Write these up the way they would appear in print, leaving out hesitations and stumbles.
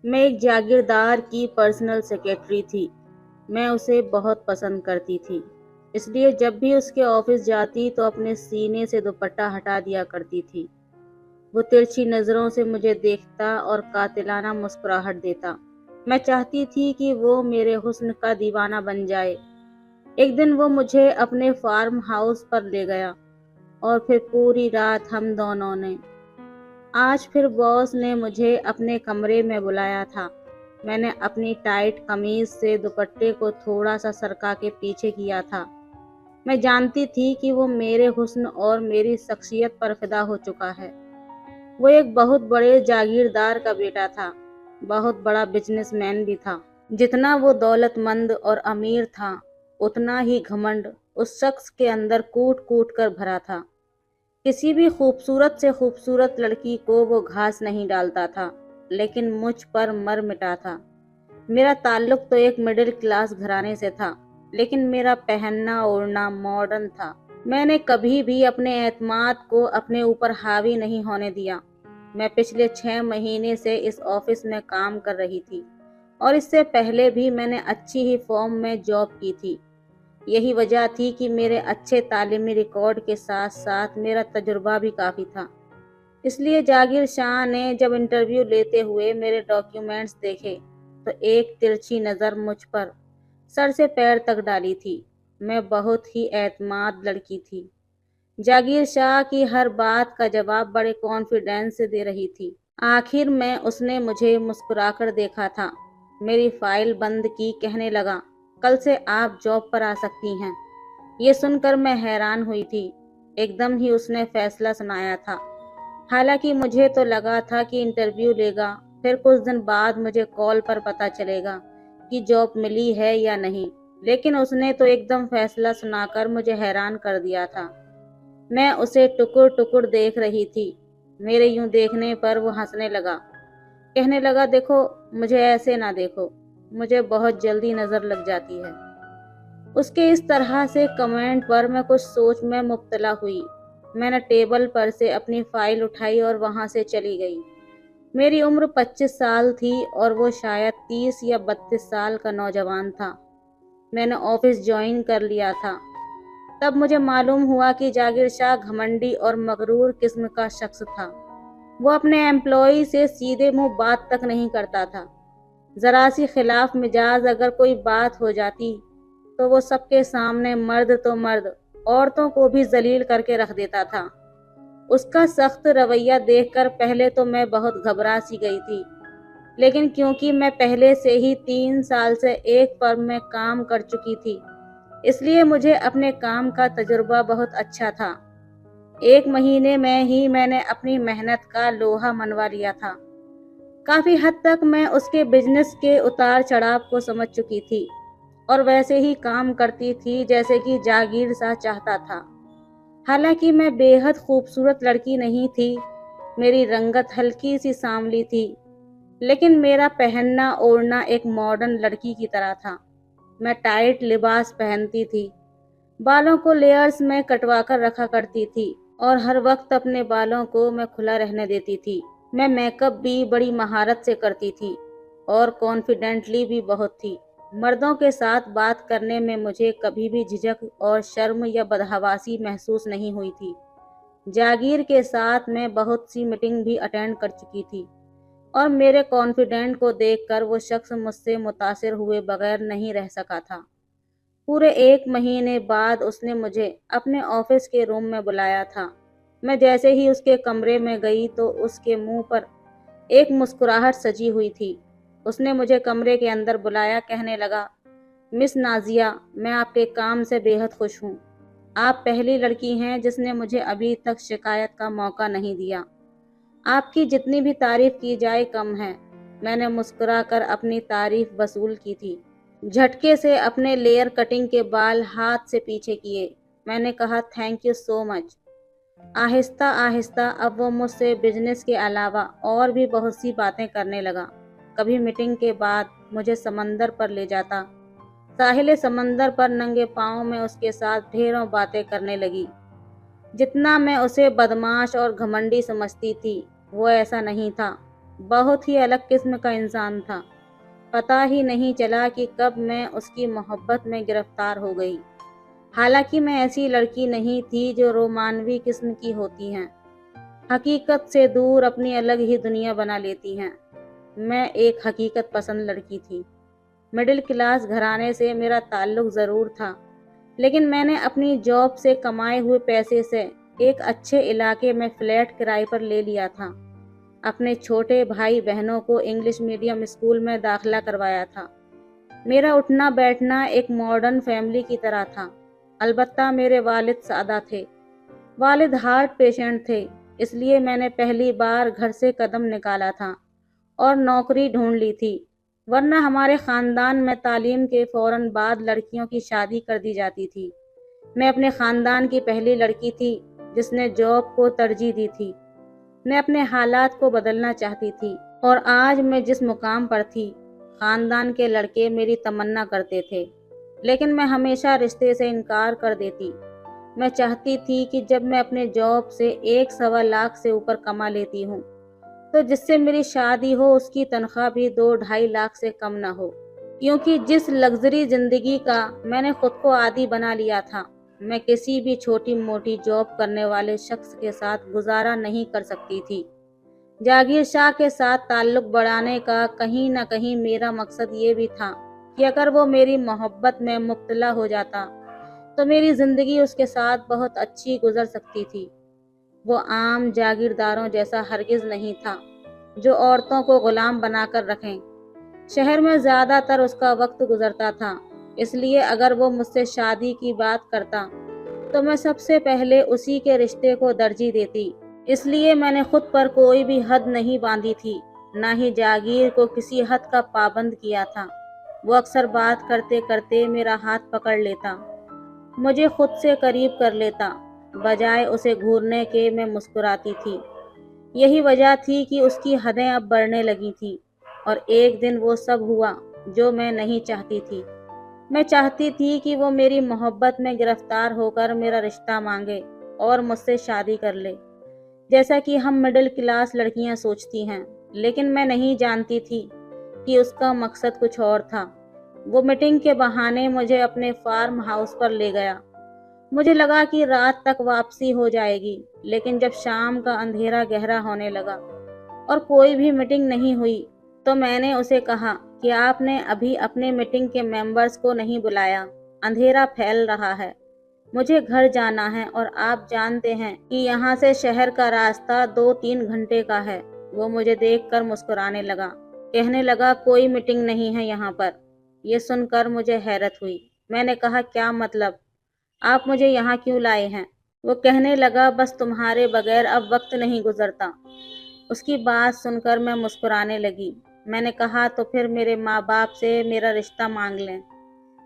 मैं एक जागीरदार की पर्सनल सेक्रेटरी थी। मैं उसे बहुत पसंद करती थी, इसलिए जब भी उसके ऑफिस जाती तो अपने सीने से दुपट्टा हटा दिया करती थी। वो तिरछी नज़रों से मुझे देखता और कातिलाना मुस्कुराहट देता। मैं चाहती थी कि वो मेरे हुस्न का दीवाना बन जाए। एक दिन वो मुझे अपने फार्म हाउस पर ले गया और फिर पूरी रात हम दोनों ने। आज फिर बॉस ने मुझे अपने कमरे में बुलाया था। मैंने अपनी टाइट कमीज से दुपट्टे को थोड़ा सा सरका के पीछे किया था। मैं जानती थी कि वो मेरे हुस्न और मेरी शख्सियत पर फिदा हो चुका है। वो एक बहुत बड़े जागीरदार का बेटा था, बहुत बड़ा बिजनेसमैन भी था। जितना वो दौलतमंद और अमीर था, उतना ही घमंड उस शख्स के अंदर कूट कूट कर भरा था। किसी भी खूबसूरत से खूबसूरत लड़की को वो घास नहीं डालता था, लेकिन मुझ पर मर मिटा था। मेरा ताल्लुक तो एक मिडिल क्लास घराने से था, लेकिन मेरा पहनना ओढ़ना मॉडर्न था। मैंने कभी भी अपने एतमाद को अपने ऊपर हावी नहीं होने दिया। मैं पिछले 6 महीने से इस ऑफिस में काम कर रही थी और इससे पहले भी मैंने अच्छी ही फॉर्म में जॉब की थी। यही वजह थी कि मेरे अच्छे तालीमी रिकॉर्ड के साथ साथ मेरा तजुर्बा भी काफ़ी था। इसलिए जागिर शाह ने जब इंटरव्यू लेते हुए मेरे डॉक्यूमेंट्स देखे तो एक तिरछी नज़र मुझ पर सर से पैर तक डाली थी। मैं बहुत ही एतमाद लड़की थी। जागीर शाह की हर बात का जवाब बड़े कॉन्फिडेंस से दे रही थी। आखिर में उसने मुझे मुस्कुराकर देखा था, मेरी फाइल बंद की, कहने लगा, कल से आप जॉब पर आ सकती हैं। ये सुनकर मैं हैरान हुई थी। एकदम ही उसने फैसला सुनाया था। हालांकि मुझे तो लगा था कि इंटरव्यू लेगा, फिर कुछ दिन बाद मुझे कॉल पर पता चलेगा कि जॉब मिली है या नहीं। लेकिन उसने तो एकदम फैसला सुनाकर मुझे हैरान कर दिया था। मैं उसे टुकुर टुकुर देख रही थी। मेरे यूं देखने पर वो हंसने लगा, कहने लगा, देखो, मुझे ऐसे ना देखो, मुझे बहुत जल्दी नजर लग जाती है। उसके इस तरह से कमेंट पर मैं कुछ सोच में मुब्तला हुई। मैंने टेबल पर से अपनी फाइल उठाई और वहां से चली गई। मेरी उम्र 25 साल थी और वो शायद 30 या 32 साल का नौजवान था। मैंने ऑफिस ज्वाइन कर लिया था। तब मुझे मालूम हुआ कि जागिर शाह घमंडी और मगरूर किस्म का शख्स था। वो अपने एम्प्लॉय से सीधे मुंह बात तक नहीं करता था। जरा सी खिलाफ मिजाज अगर कोई बात हो जाती तो वो सबके सामने मर्द तो मर्द, औरतों को भी जलील करके रख देता था। उसका सख्त रवैया देखकर पहले तो मैं बहुत घबरा सी गई थी, लेकिन क्योंकि मैं पहले से ही 3 साल से एक फर्म में काम कर चुकी थी, इसलिए मुझे अपने काम का तजुर्बा बहुत अच्छा था। 1 महीने में ही मैंने अपनी मेहनत का लोहा मनवा लिया था। काफी हद तक मैं उसके बिजनेस के उतार चढ़ाव को समझ चुकी थी और वैसे ही काम करती थी जैसे कि जागीर सा चाहता था। हालांकि मैं बेहद खूबसूरत लड़की नहीं थी। मेरी रंगत हल्की सी सांवली थी, लेकिन मेरा पहनना ओढ़ना एक मॉडर्न लड़की की तरह था। मैं टाइट लिबास पहनती थी, बालों को लेयर्स में कटवा कर रखा करती थी और हर वक्त अपने बालों को मैं खुला रहने देती थी। मैं मेकअप भी बड़ी महारत से करती थी और कॉन्फिडेंटली भी बहुत थी। मर्दों के साथ बात करने में मुझे कभी भी झिझक और शर्म या बदहवासी महसूस नहीं हुई थी। जागीर के साथ मैं बहुत सी मीटिंग भी अटेंड कर चुकी थी और मेरे कॉन्फिडेंट को देखकर वो शख्स मुझसे मुतासिर हुए बगैर नहीं रह सका था। पूरे 1 महीने बाद उसने मुझे अपने ऑफिस के रूम में बुलाया था। मैं जैसे ही उसके कमरे में गई तो उसके मुंह पर एक मुस्कुराहट सजी हुई थी। उसने मुझे कमरे के अंदर बुलाया, कहने लगा, मिस नाजिया, मैं आपके काम से बेहद खुश हूँ। आप पहली लड़की हैं जिसने मुझे अभी तक शिकायत का मौका नहीं दिया। आपकी जितनी भी तारीफ की जाए कम है। मैंने मुस्कुराकर अपनी तारीफ वसूल की थी। झटके से अपने लेयर कटिंग के बाल हाथ से पीछे किए। मैंने कहा, thank you so much. Aahista Aahista अब वो मुझसे बिजनेस के अलावा और भी बहुत सी बातें करने लगा। कभी मीटिंग के बाद मुझे समंदर पर ले जाता। साहिल समंदर पर नंगे पाँव में उसके साथ ढेरों बातें करने लगी। जितना मैं उसे बदमाश और घमंडी समझती थी, वो ऐसा नहीं था। बहुत ही अलग किस्म का इंसान था। पता ही नहीं चला कि कब मैं उसकी मोहब्बत में गिरफ्तार हो गई। हालांकि मैं ऐसी लड़की नहीं थी जो रोमानवी किस्म की होती हैं, हकीकत से दूर अपनी अलग ही दुनिया बना लेती हैं। मैं एक हकीकत पसंद लड़की थी। मिडिल क्लास घराने से मेरा ताल्लुक ज़रूर था, लेकिन मैंने अपनी जॉब से कमाए हुए पैसे से एक अच्छे इलाके में फ्लैट किराए पर ले लिया था। अपने छोटे भाई बहनों को इंग्लिश मीडियम स्कूल में दाखिला करवाया था। मेरा उठना बैठना एक मॉडर्न फैमिली की तरह था। अलबत्ता मेरे वालिद सादा थे। वालिद हार्ट पेशेंट थे, इसलिए मैंने पहली बार घर से कदम निकाला था और नौकरी ढूंढ ली थी। वरना हमारे ख़ानदान में तालीम के फ़ौरन बाद लड़कियों की शादी कर दी जाती थी। मैं अपने ख़ानदान की पहली लड़की थी जिसने जॉब को तरजीह दी थी। मैं अपने हालात को बदलना चाहती थी और आज मैं जिस मुकाम पर थी, ख़ानदान के लड़के मेरी तमन्ना करते थे, लेकिन मैं हमेशा रिश्ते से इनकार कर देती। मैं चाहती थी कि जब मैं अपने जॉब से 1-1.25 लाख से ऊपर कमा लेती हूँ, तो जिससे मेरी शादी हो उसकी तनख्वाह भी 2-2.5 लाख से कम ना हो, क्योंकि जिस लग्जरी ज़िंदगी का मैंने खुद को आदी बना लिया था, मैं किसी भी छोटी मोटी जॉब करने वाले शख्स के साथ गुजारा नहीं कर सकती थी। जागीर शाह के साथ ताल्लुक बढ़ाने का कहीं न कहीं मेरा मकसद ये भी था कि अगर वो मेरी मोहब्बत में मुब्तला हो जाता, तो मेरी ज़िंदगी उसके साथ बहुत अच्छी गुजर सकती थी। वो आम जागीरदारों जैसा हरगिज़ नहीं था, जो औरतों को गुलाम बनाकर रखें। शहर में ज़्यादातर उसका वक्त गुजरता था, इसलिए अगर वो मुझसे शादी की बात करता, तो मैं सबसे पहले उसी के रिश्ते को तरजीह देती। इसलिए मैंने खुद पर कोई भी हद नहीं बांधी थी, ना ही जागीर को किसी हद का पाबंद किया था। वो अक्सर बात करते करते मेरा हाथ पकड़ लेता, मुझे खुद से करीब कर लेता, बजाय उसे घूरने के मैं मुस्कुराती थी। यही वजह थी कि उसकी हदें अब बढ़ने लगी थीं, और एक दिन वो सब हुआ जो मैं नहीं चाहती थी। मैं चाहती थी कि वो मेरी मोहब्बत में गिरफ्तार होकर मेरा रिश्ता मांगे और मुझसे शादी कर ले, जैसा कि हम मिडिल क्लास लड़कियां सोचती हैं। लेकिन मैं नहीं जानती थी कि उसका मकसद कुछ और था। वो मीटिंग के बहाने मुझे अपने फार्म हाउस पर ले गया। मुझे लगा कि रात तक वापसी हो जाएगी, लेकिन जब शाम का अंधेरा गहरा होने लगा और कोई भी मीटिंग नहीं हुई, तो मैंने उसे कहा कि आपने अभी अपने मीटिंग के मेंबर्स को नहीं बुलाया। अंधेरा फैल रहा है, मुझे घर जाना है और आप जानते हैं कि यहाँ से शहर का रास्ता 2-3 घंटे का है। वो मुझे देखकर मुस्कुराने लगा, कहने लगा कोई मीटिंग नहीं है यहाँ पर। ये सुनकर मुझे हैरत हुई। मैंने कहा क्या मतलब, आप मुझे यहाँ क्यों लाए हैं? वो कहने लगा बस तुम्हारे बगैर अब वक्त नहीं गुजरता। उसकी बात सुनकर मैं मुस्कुराने लगी। मैंने कहा तो फिर मेरे माँ बाप से मेरा रिश्ता मांग लें।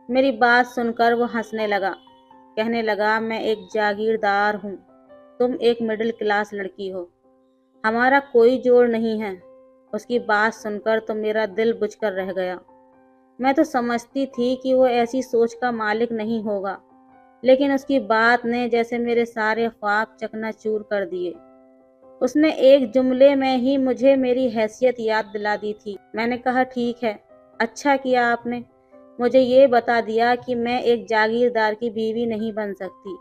मेरी बात सुनकर वो हंसने लगा, कहने लगा मैं एक जागीरदार हूँ, तुम एक मिडिल क्लास लड़की हो, हमारा कोई जोड़ नहीं है। उसकी बात सुनकर तो मेरा दिल बुझकर रह गया। मैं तो समझती थी कि वो ऐसी सोच का मालिक नहीं होगा, लेकिन उसकी बात ने जैसे मेरे सारे ख्वाब चकनाचूर कर दिए। उसने एक जुमले में ही मुझे मेरी हैसियत याद दिला दी थी। मैंने कहा ठीक है, अच्छा किया आपने मुझे ये बता दिया कि मैं एक जागीरदार की बीवी नहीं बन सकती।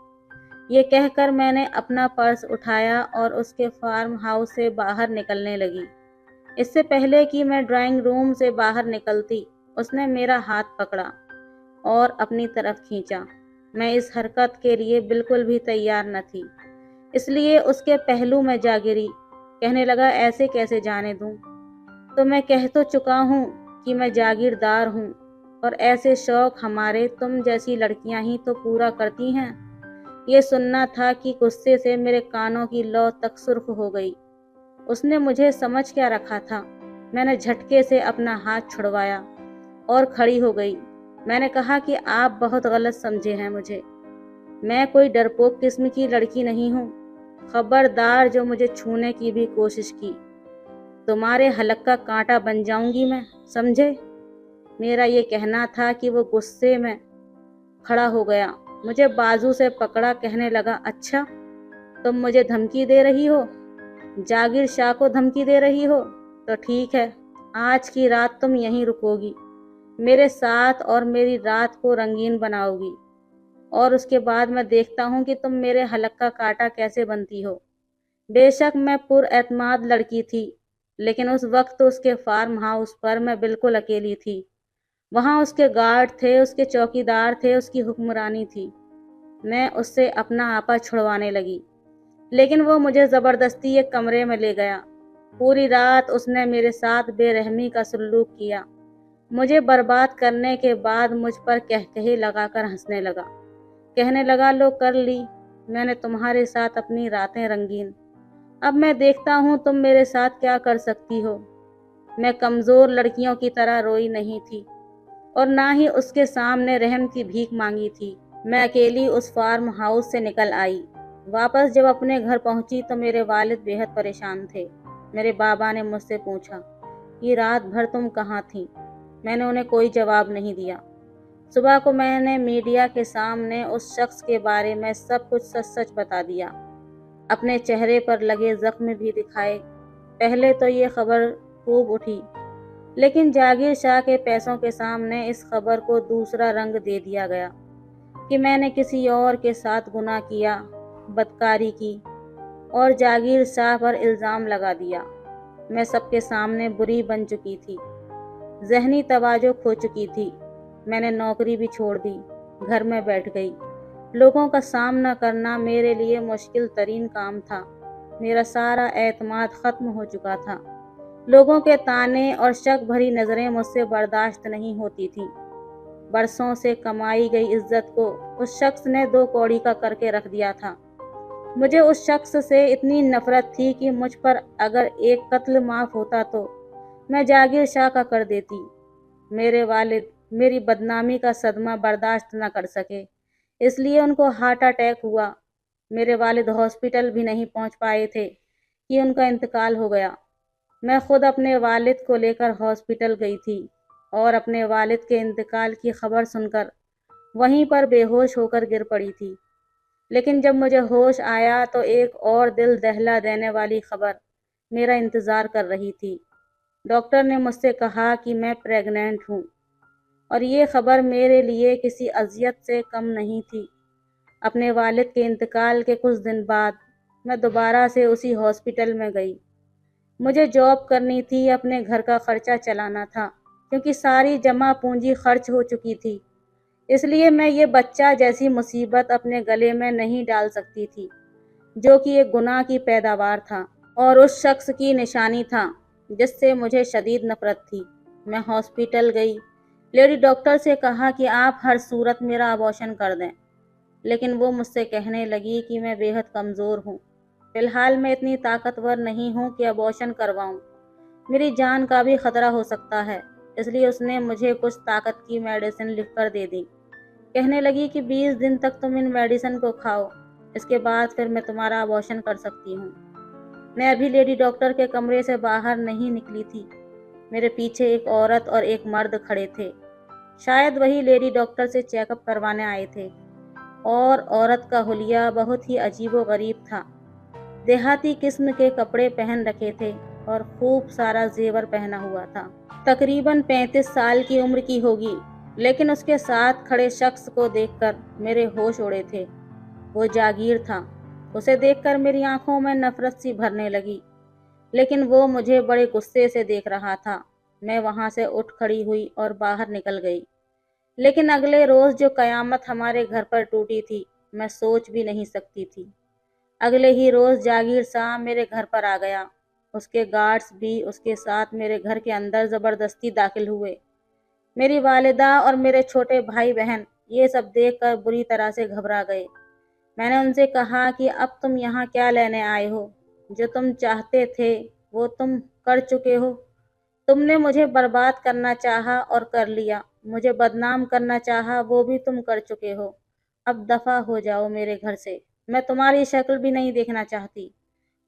ये कहकर मैंने अपना पर्स उठाया और उसके फार्म हाउस से बाहर निकलने लगी। इससे पहले कि मैं ड्राइंग रूम से बाहर निकलती, उसने मेरा हाथ पकड़ा और अपनी तरफ खींचा। मैं इस हरकत के लिए बिल्कुल भी तैयार न थी, इसलिए उसके पहलू में जा गिरी। कहने लगा ऐसे कैसे जाने दूं? तो मैं कह तो चुका हूँ कि मैं जागीरदार हूँ, और ऐसे शौक हमारे तुम जैसी लड़कियां ही तो पूरा करती हैं। ये सुनना था कि गुस्से से मेरे कानों की लौ तक सुर्ख हो गई। उसने मुझे समझ क्या रखा था? मैंने झटके से अपना हाथ छुड़वाया और खड़ी हो गई। मैंने कहा कि आप बहुत गलत समझे हैं मुझे। मैं कोई डरपोक किस्म की लड़की नहीं हूँ। खबरदार जो मुझे छूने की भी कोशिश की, तुम्हारे हलक का कांटा बन जाऊंगी मैं, समझे? मेरा ये कहना था कि वो गुस्से में खड़ा हो गया, मुझे बाजू से पकड़ा, कहने लगा अच्छा, तुम मुझे धमकी दे रही हो? जागीर शाह को धमकी दे रही हो? تو ٹھیک ہے، آج کی رات تم یہیں رکوگی، میرے ساتھ اور میری رات کو رنگین بناؤ گی، اور اس کے بعد میں دیکھتا ہوں کہ تم میرے حلق کا کانٹا کیسے بنتی ہو۔ بے شک میں پر اعتماد لڑکی تھی، لیکن اس وقت اس کے فارم ہاؤس پر میں بالکل اکیلی تھی۔ وہاں اس کے گارڈ تھے، اس کے چوکیدار تھے، اس کی حکمرانی تھی۔ میں اس سے اپنا آپا چھڑوانے لگی، لیکن وہ مجھے زبردستی ایک کمرے میں لے گیا۔ پوری رات اس نے میرے ساتھ بے رحمی کا سلوک کیا، مجھے برباد کرنے کے بعد مجھ پر کہکہے لگا کر ہنسنے لگا۔ کہنے لگا، لو کر لی میں نے تمہارے ساتھ اپنی راتیں رنگین، اب میں دیکھتا ہوں تم میرے ساتھ کیا کر سکتی ہو۔ میں کمزور لڑکیوں کی طرح روئی نہیں تھی، اور نہ ہی اس کے سامنے رحم کی بھیک مانگی تھی۔ میں اکیلی اس فارم ہاؤس سے نکل آئی۔ واپس جب اپنے گھر پہنچی تو میرے والد بے حد پریشان تھے۔ میرے بابا نے مجھ سے پوچھا کہ رات بھر تم کہاں تھیں؟ میں نے انہیں کوئی جواب نہیں دیا۔ صبح کو میں نے میڈیا کے سامنے اس شخص کے بارے میں سب کچھ سچ سچ بتا دیا، اپنے چہرے پر لگے زخم بھی دکھائے۔ پہلے تو یہ خبر خوب اٹھی، لیکن جاگیر شاہ کے پیسوں کے سامنے اس خبر کو دوسرا رنگ دے دیا گیا کہ میں نے کسی اور کے ساتھ گناہ کیا، بدکاری کی، اور جاگیر شاہ پر الزام لگا دیا۔ میں سب کے سامنے بری بن چکی تھی، ذہنی توازن کھو چکی تھی۔ میں نے نوکری بھی چھوڑ دی، گھر میں بیٹھ گئی۔ لوگوں کا سامنا کرنا میرے لیے مشکل ترین کام تھا۔ میرا سارا اعتماد ختم ہو چکا تھا۔ لوگوں کے طعنے اور شک بھری نظریں مجھ سے برداشت نہیں ہوتی تھیں۔ برسوں سے کمائی گئی عزت کو اس شخص نے 2 کوڑی کا کر کے رکھ دیا تھا۔ مجھے اس شخص سے اتنی نفرت تھی کہ مجھ پر اگر ایک قتل معاف ہوتا تو میں جاگیر شاہ کا کر دیتی۔ میرے والد میری بدنامی کا صدمہ برداشت نہ کر سکے، اس لیے ان کو ہارٹ اٹیک ہوا۔ میرے والد ہاسپٹل بھی نہیں پہنچ پائے تھے کہ ان کا انتقال ہو گیا۔ میں خود اپنے والد کو لے کر ہاسپٹل گئی تھی، اور اپنے والد کے انتقال کی خبر سن کر وہیں پر بے ہوش ہو کر گر پڑی تھی۔ لیکن جب مجھے ہوش آیا تو ایک اور دل دہلا دینے والی خبر میرا انتظار کر رہی تھی۔ ڈاکٹر نے مجھ سے کہا کہ میں پریگننٹ ہوں، اور یہ خبر میرے لیے کسی اذیت سے کم نہیں تھی۔ اپنے والد کے انتقال کے کچھ دن بعد میں دوبارہ سے اسی ہاسپٹل میں گئی۔ مجھے جاب کرنی تھی، اپنے گھر کا خرچہ چلانا تھا، کیونکہ ساری جمع پونجی خرچ ہو چکی تھی۔ اس لیے میں یہ بچہ جیسی مصیبت اپنے گلے میں نہیں ڈال سکتی تھی، جو کہ ایک گناہ کی پیداوار تھا اور اس شخص کی نشانی تھا جس سے مجھے شدید نفرت تھی۔ میں ہاسپٹل گئی، لیڈی ڈاکٹر سے کہا کہ آپ ہر صورت میرا ابورشن کر دیں، لیکن وہ مجھ سے کہنے لگی کہ میں بے حد کمزور ہوں، فی الحال میں اتنی طاقتور نہیں ہوں کہ ابورشن کرواؤں، میری جان کا بھی خطرہ ہو سکتا ہے۔ اس لیے اس نے مجھے کچھ طاقت کی میڈیسن لکھ کر دے دی۔ کہنے لگی کہ 20 دن تک تم ان میڈیسن کو کھاؤ، اس کے بعد پھر میں تمہارا ابورشن کر سکتی ہوں۔ میں ابھی لیڈی ڈاکٹر کے کمرے سے باہر نہیں نکلی تھی، میرے پیچھے ایک عورت اور ایک مرد کھڑے تھے۔ شاید وہی لیڈی ڈاکٹر سے چیک اپ کروانے آئے تھے، اور عورت کا حلیہ بہت ہی عجیب و غریب تھا۔ دیہاتی قسم کے کپڑے پہن رکھے تھے اور خوب سارا زیور پہنا ہوا تھا۔ تقریباً 35 سال کی عمر کی ہوگی، لیکن اس کے ساتھ کھڑے شخص کو دیکھ کر میرے ہوش اڑے تھے۔ وہ جاگیر تھا۔ اسے دیکھ کر میری آنکھوں میں نفرت سی بھرنے لگی، لیکن وہ مجھے بڑے غصے سے دیکھ رہا تھا۔ میں وہاں سے اٹھ کھڑی ہوئی اور باہر نکل گئی۔ لیکن اگلے روز جو قیامت ہمارے گھر پر ٹوٹی تھی، میں سوچ بھی نہیں سکتی تھی۔ اگلے ہی روز جاگیر شاہ میرے گھر پر آ گیا۔ اس کے گارڈز بھی اس کے ساتھ میرے گھر کے اندر زبردستی داخل ہوئے۔ میری والدہ اور میرے چھوٹے بھائی بہن یہ سب دیکھ کر بری طرح سے گھبرا گئے۔ میں نے ان سے کہا کہ اب تم یہاں کیا لینے آئے ہو؟ جو تم چاہتے تھے وہ تم کر چکے ہو۔ تم نے مجھے برباد کرنا چاہا اور کر لیا، مجھے بدنام کرنا چاہا، وہ بھی تم کر چکے ہو۔ اب دفع ہو جاؤ میرے گھر سے، میں تمہاری شکل بھی نہیں دیکھنا چاہتی۔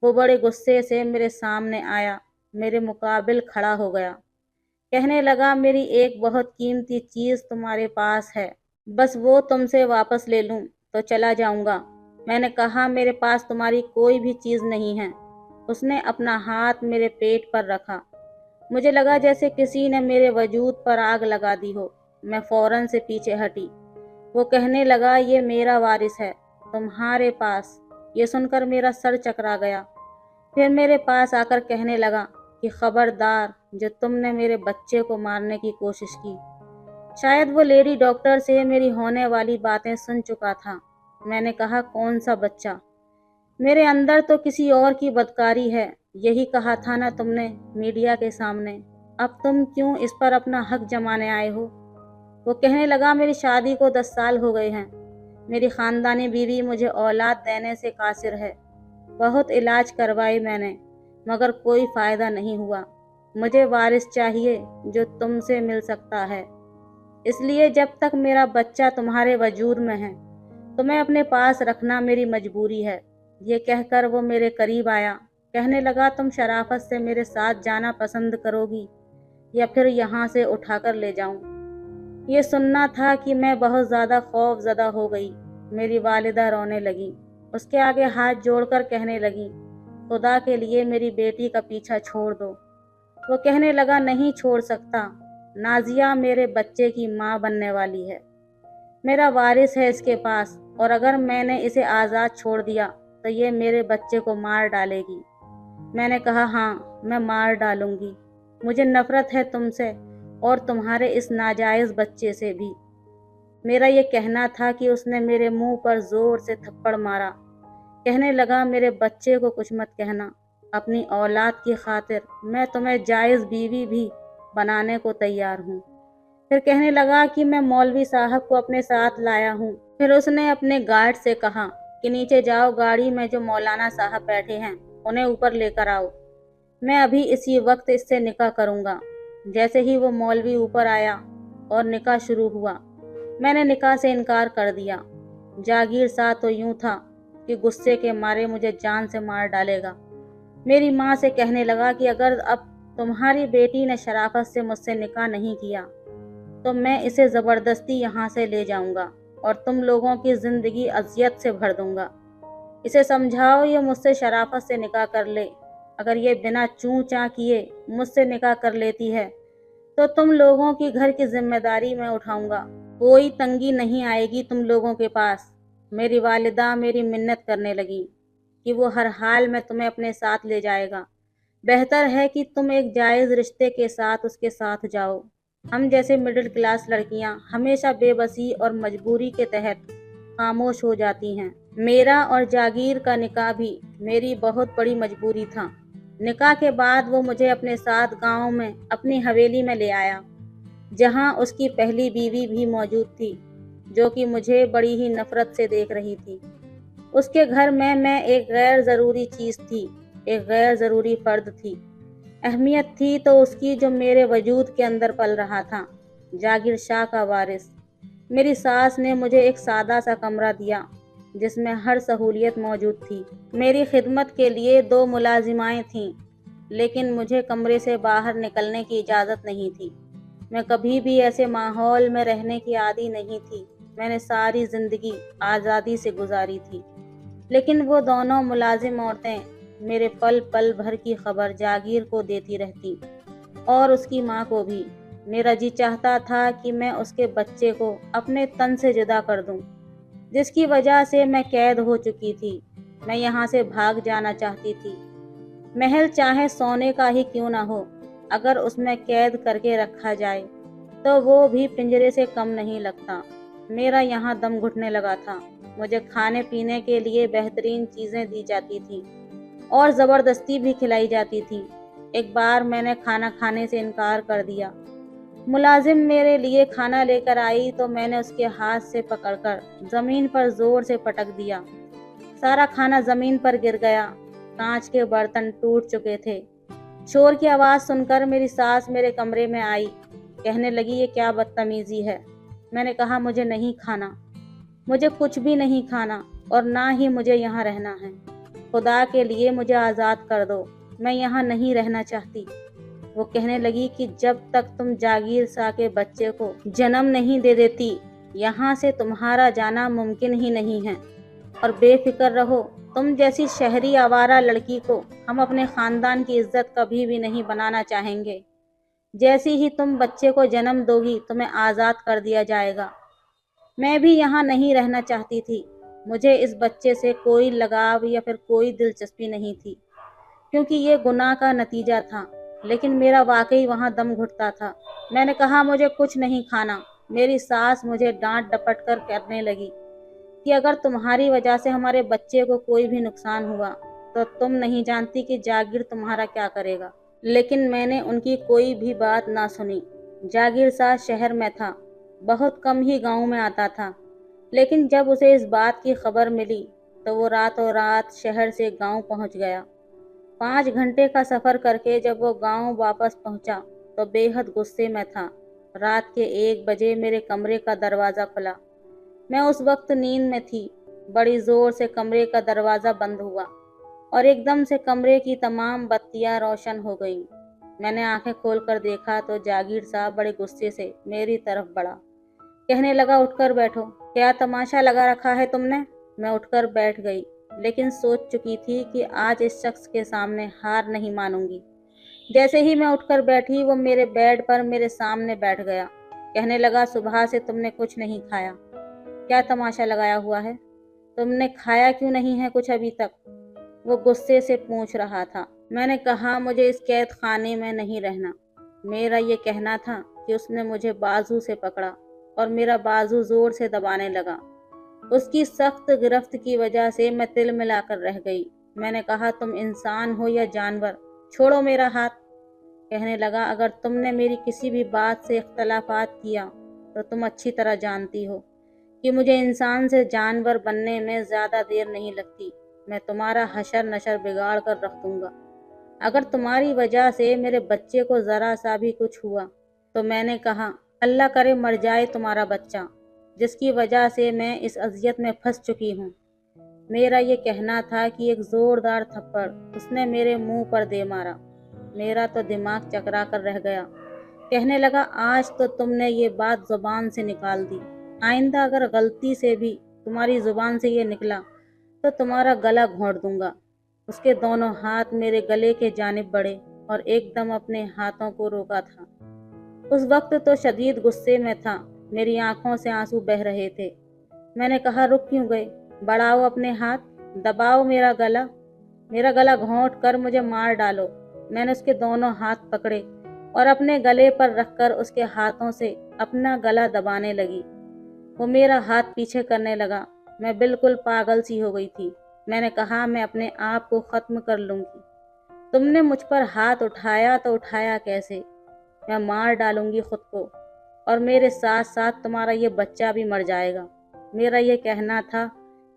وہ بڑے غصے سے میرے سامنے آیا، میرے مقابل کھڑا ہو گیا۔ کہنے لگا، میری ایک بہت قیمتی چیز تمہارے پاس ہے، بس وہ تم سے واپس لے لوں تو چلا جاؤں گا۔ میں نے کہا، میرے پاس تمہاری کوئی بھی چیز نہیں ہے۔ اس نے اپنا ہاتھ میرے پیٹ پر رکھا، مجھے لگا جیسے کسی نے میرے وجود پر آگ لگا دی ہو۔ میں فوراً سے پیچھے ہٹی۔ وہ کہنے لگا، یہ میرا وارث ہے، تمہارے پاس۔ یہ سن کر میرا سر چکرا گیا۔ پھر میرے پاس آ کر کہنے لگا کہ خبردار جو تم نے میرے بچے کو مارنے کی کوشش کی۔ شاید وہ لیڈی ڈاکٹر سے میری ہونے والی باتیں سن چکا تھا۔ میں نے کہا، کون سا بچہ؟ میرے اندر تو کسی اور کی بدکاری ہے، یہی کہا تھا نا تم نے میڈیا کے سامنے۔ اب تم کیوں اس پر اپنا حق جمانے آئے ہو؟ وہ کہنے لگا، میری شادی کو 10 سال ہو گئے ہیں۔ میری خاندانی بیوی مجھے اولاد دینے سے قاصر ہے۔ بہت علاج کروائی میں نے، مگر کوئی فائدہ نہیں ہوا۔ مجھے وارث چاہیے جو تم سے مل سکتا ہے۔ اس لیے جب تک میرا بچہ تمہارے وجود میں ہے، تمہیں اپنے پاس رکھنا میری مجبوری ہے۔ یہ کہہ کر وہ میرے قریب آیا۔ کہنے لگا، تم شرافت سے میرے ساتھ جانا پسند کرو گی یا پھر یہاں سے اٹھا کر لے جاؤں؟ یہ سننا تھا کہ میں بہت زیادہ خوف زدہ ہو گئی۔ میری والدہ رونے لگی، اس کے آگے ہاتھ جوڑ کر کہنے لگی، خدا کے لیے میری بیٹی کا پیچھا چھوڑ دو۔ وہ کہنے لگا، نہیں چھوڑ سکتا۔ نازیہ میرے بچے کی ماں بننے والی ہے، میرا وارث ہے اس کے پاس، اور اگر میں نے اسے آزاد چھوڑ دیا تو یہ میرے بچے کو مار ڈالے گی۔ میں نے کہا، ہاں، میں مار ڈالوں گی۔ مجھے نفرت ہے تم سے اور تمہارے اس ناجائز بچے سے بھی۔ میرا یہ کہنا تھا کہ اس نے میرے منہ پر زور سے تھپڑ مارا۔ کہنے لگا، میرے بچے کو کچھ مت کہنا۔ اپنی اولاد کی خاطر میں تمہیں جائز بیوی بھی بنانے کو تیار ہوں۔ پھر کہنے لگا کہ میں مولوی صاحب کو اپنے ساتھ لایا ہوں۔ پھر اس نے اپنے گارڈ سے کہا کہ نیچے جاؤ، گاڑی میں جو مولانا صاحب بیٹھے ہیں انہیں اوپر لے کر آؤ، میں ابھی اسی وقت اس سے نکاح کروں گا۔ جیسے ہی وہ مولوی اوپر آیا اور نکاح شروع ہوا، میں نے نکاح سے انکار کر دیا۔ جاگیر سا تو یوں تھا کہ غصے کے مارے مجھے جان سے مار ڈالے گا۔ میری ماں سے کہنے لگا کہ اگر اب تمہاری بیٹی نے شرافت سے مجھ سے نکاح نہیں کیا تو میں اسے زبردستی یہاں سے لے جاؤں گا اور تم لوگوں کی زندگی اذیت سے بھر دوں گا۔ اسے سمجھاؤ یہ مجھ سے شرافت سے نکاح کر لے۔ اگر یہ بنا چوں چاں کیے مجھ سے نکاح کر لیتی ہے تو تم لوگوں کی گھر کی ذمہ داری میں اٹھاؤں گا۔ کوئی تنگی نہیں آئے گی تم لوگوں کے پاس۔ میری والدہ میری منت کرنے لگی کہ وہ ہر حال میں تمہیں اپنے ساتھ لے جائے گا۔ بہتر ہے کہ تم ایک جائز رشتے کے ساتھ اس کے ساتھ جاؤ۔ ہم جیسے مڈل کلاس لڑکیاں ہمیشہ بے بسی اور مجبوری کے تحت خاموش ہو جاتی ہیں۔ میرا اور جاگیر کا نکاح بھی میری بہت بڑی مجبوری تھا۔ نکاح کے بعد وہ مجھے اپنے ساتھ گاؤں میں اپنی حویلی میں لے آیا، جہاں اس کی پہلی بیوی بھی موجود تھی، جو کہ مجھے بڑی ہی نفرت سے دیکھ رہی تھی۔ اس کے گھر میں ایک غیر ضروری چیز تھی، ایک غیر ضروری فرد تھی۔ اہمیت تھی تو اس کی جو میرے وجود کے اندر پل رہا تھا، جاگیر شاہ کا وارث۔ میری ساس نے مجھے ایک سادہ سا کمرہ دیا جس میں ہر سہولیت موجود تھی۔ میری خدمت کے لیے 2 ملازمائیں تھیں، لیکن مجھے کمرے سے باہر نکلنے کی اجازت نہیں تھی۔ میں کبھی بھی ایسے ماحول میں رہنے کی عادی نہیں تھی۔ میں نے ساری زندگی آزادی سے گزاری تھی، لیکن وہ دونوں ملازم عورتیں میرے پل پل بھر کی خبر جاگیر کو دیتی رہتی اور اس کی ماں کو بھی۔ میرا جی چاہتا تھا کہ میں اس کے بچے کو اپنے تن سے جدا کر دوں، جس کی وجہ سے میں قید ہو چکی تھی۔ میں یہاں سے بھاگ جانا چاہتی تھی۔ محل چاہے سونے کا ہی کیوں نہ ہو، اگر اس میں قید کر کے رکھا جائے تو وہ بھی پنجرے سے کم نہیں لگتا۔ میرا یہاں دم گھٹنے لگا تھا۔ مجھے کھانے پینے کے لیے بہترین چیزیں دی جاتی تھیں اور زبردستی بھی کھلائی جاتی تھی۔ ایک بار میں نے کھانا کھانے سے انکار کر دیا۔ ملازم میرے لیے کھانا لے کر آئی تو میں نے اس کے ہاتھ سے پکڑ کر زمین پر زور سے پٹک دیا۔ سارا کھانا زمین پر گر گیا۔ کانچ کے برتن ٹوٹ چکے تھے۔ شور کی آواز سن کر میری ساس میرے کمرے میں آئی۔ کہنے لگی، یہ کیا بدتمیزی ہے؟ میں نے کہا، مجھے نہیں کھانا، مجھے کچھ بھی نہیں کھانا اور نہ ہی مجھے یہاں رہنا ہے۔ خدا کے لیے مجھے آزاد کر دو، میں یہاں نہیں رہنا چاہتی۔ وہ کہنے لگی کہ جب تک تم جاگیر شاہ کے بچے کو جنم نہیں دے دیتی، یہاں سے تمہارا جانا ممکن ہی نہیں ہے، اور بے فکر رہو، تم جیسی شہری آوارہ لڑکی کو ہم اپنے خاندان کی عزت کبھی بھی نہیں بنانا چاہیں گے۔ जैसे ही तुम बच्चे को जन्म दोगी तुम्हें आज़ाद कर दिया जाएगा। मैं भी यहाँ नहीं रहना चाहती थी। मुझे इस बच्चे से कोई लगाव या फिर कोई दिलचस्पी नहीं थी, क्योंकि ये गुनाह का नतीजा था। लेकिन मेरा वाकई वहाँ दम घुटता था। मैंने कहा मुझे कुछ नहीं खाना। मेरी सास मुझे डांट डपट कर कहने लगी कि अगर तुम्हारी वजह से हमारे बच्चे को कोई भी नुकसान हुआ तो तुम नहीं जानती कि जागीर तुम्हारा क्या करेगा। लेकिन मैंने उनकी कोई भी बात ना सुनी। जागीर साहब शहर में था, बहुत कम ही गांव में आता था। लेकिन जब उसे इस बात की खबर मिली तो वो रातों रात शहर से गांव पहुंच गया। 5 घंटे का सफ़र करके जब वो गांव वापस पहुंचा तो बेहद गुस्से में था। रात के 1 बजे मेरे कमरे का दरवाज़ा खुला। मैं उस वक्त नींद में थी। बड़ी ज़ोर से कमरे का दरवाज़ा बंद हुआ और एकदम से कमरे की तमाम बत्तियां रोशन हो गईं। मैंने आंखें खोलकर देखा तो जागीर साहब बड़े गुस्से से मेरी तरफ बढ़ा। कहने लगा, उठकर बैठो, क्या तमाशा लगा रखा है तुमने। मैं उठकर बैठ गई, लेकिन सोच चुकी थी कि आज इस शख्स के सामने हार नहीं मानूंगी। जैसे ही मैं उठकर बैठी वो मेरे बेड पर मेरे सामने बैठ गया। कहने लगा, सुबह से तुमने कुछ नहीं खाया, क्या तमाशा लगाया हुआ है। तुमने खाया क्यों नहीं है कुछ अभी तक, वो गुस्से से पूछ रहा था। मैंने कहा, मुझे इस कैद खाने में नहीं रहना। मेरा ये कहना था कि उसने मुझे बाजू से पकड़ा और मेरा बाजू जोर से दबाने लगा। उसकी सख्त गिरफ्त की वजह से मैं तिल मिलाकर रह गई। मैंने कहा, तुम इंसान हो या जानवर, छोड़ो मेरा हाथ। कहने लगा, अगर तुमने मेरी किसी भी बात से इख्तलाफात किया तो तुम अच्छी तरह जानती हो कि मुझे इंसान से जानवर बनने में ज़्यादा देर नहीं लगती। मैं तुम्हारा हशर नशर बिगाड़ कर रख दूंगा। अगर तुम्हारी वजह से मेरे बच्चे को ज़रा सा भी कुछ हुआ तो मैंने कहा, अल्लाह करे मर जाए तुम्हारा बच्चा, जिसकी वजह से मैं इस अजियत में फंस चुकी हूँ। मेरा ये कहना था कि एक ज़ोरदार थप्पड़ उसने मेरे मुंह पर दे मारा। मेरा तो दिमाग चकरा कर रह गया। कहने लगा, आज तो तुमने ये बात ज़ुबान से निकाल दी। आइंदा अगर गलती से भी तुम्हारी ज़ुबान से ये निकला तो तुम्हारा गला घोंट दूंगा। उसके दोनों हाथ मेरे गले के जानिब बढ़े और एकदम अपने हाथों को रोका था। उस वक्त तो शदीद गुस्से में था। मेरी आंखों से आंसू बह रहे थे। मैंने कहा, रुक क्यों गए, बढ़ाओ अपने हाथ, दबाओ मेरा गला घोंट कर मुझे मार डालो। मैंने उसके दोनों हाथ पकड़े और अपने गले पर रखकर उसके हाथों से अपना गला दबाने लगी। वो मेरा हाथ पीछे करने लगा। मैं बिल्कुल पागल सी हो गई थी। मैंने कहा, मैं अपने आप को ख़त्म कर लूँगी। तुमने मुझ पर हाथ उठाया तो उठाया कैसे। मैं मार डालूंगी खुद को और मेरे साथ साथ तुम्हारा ये बच्चा भी मर जाएगा। मेरा ये कहना था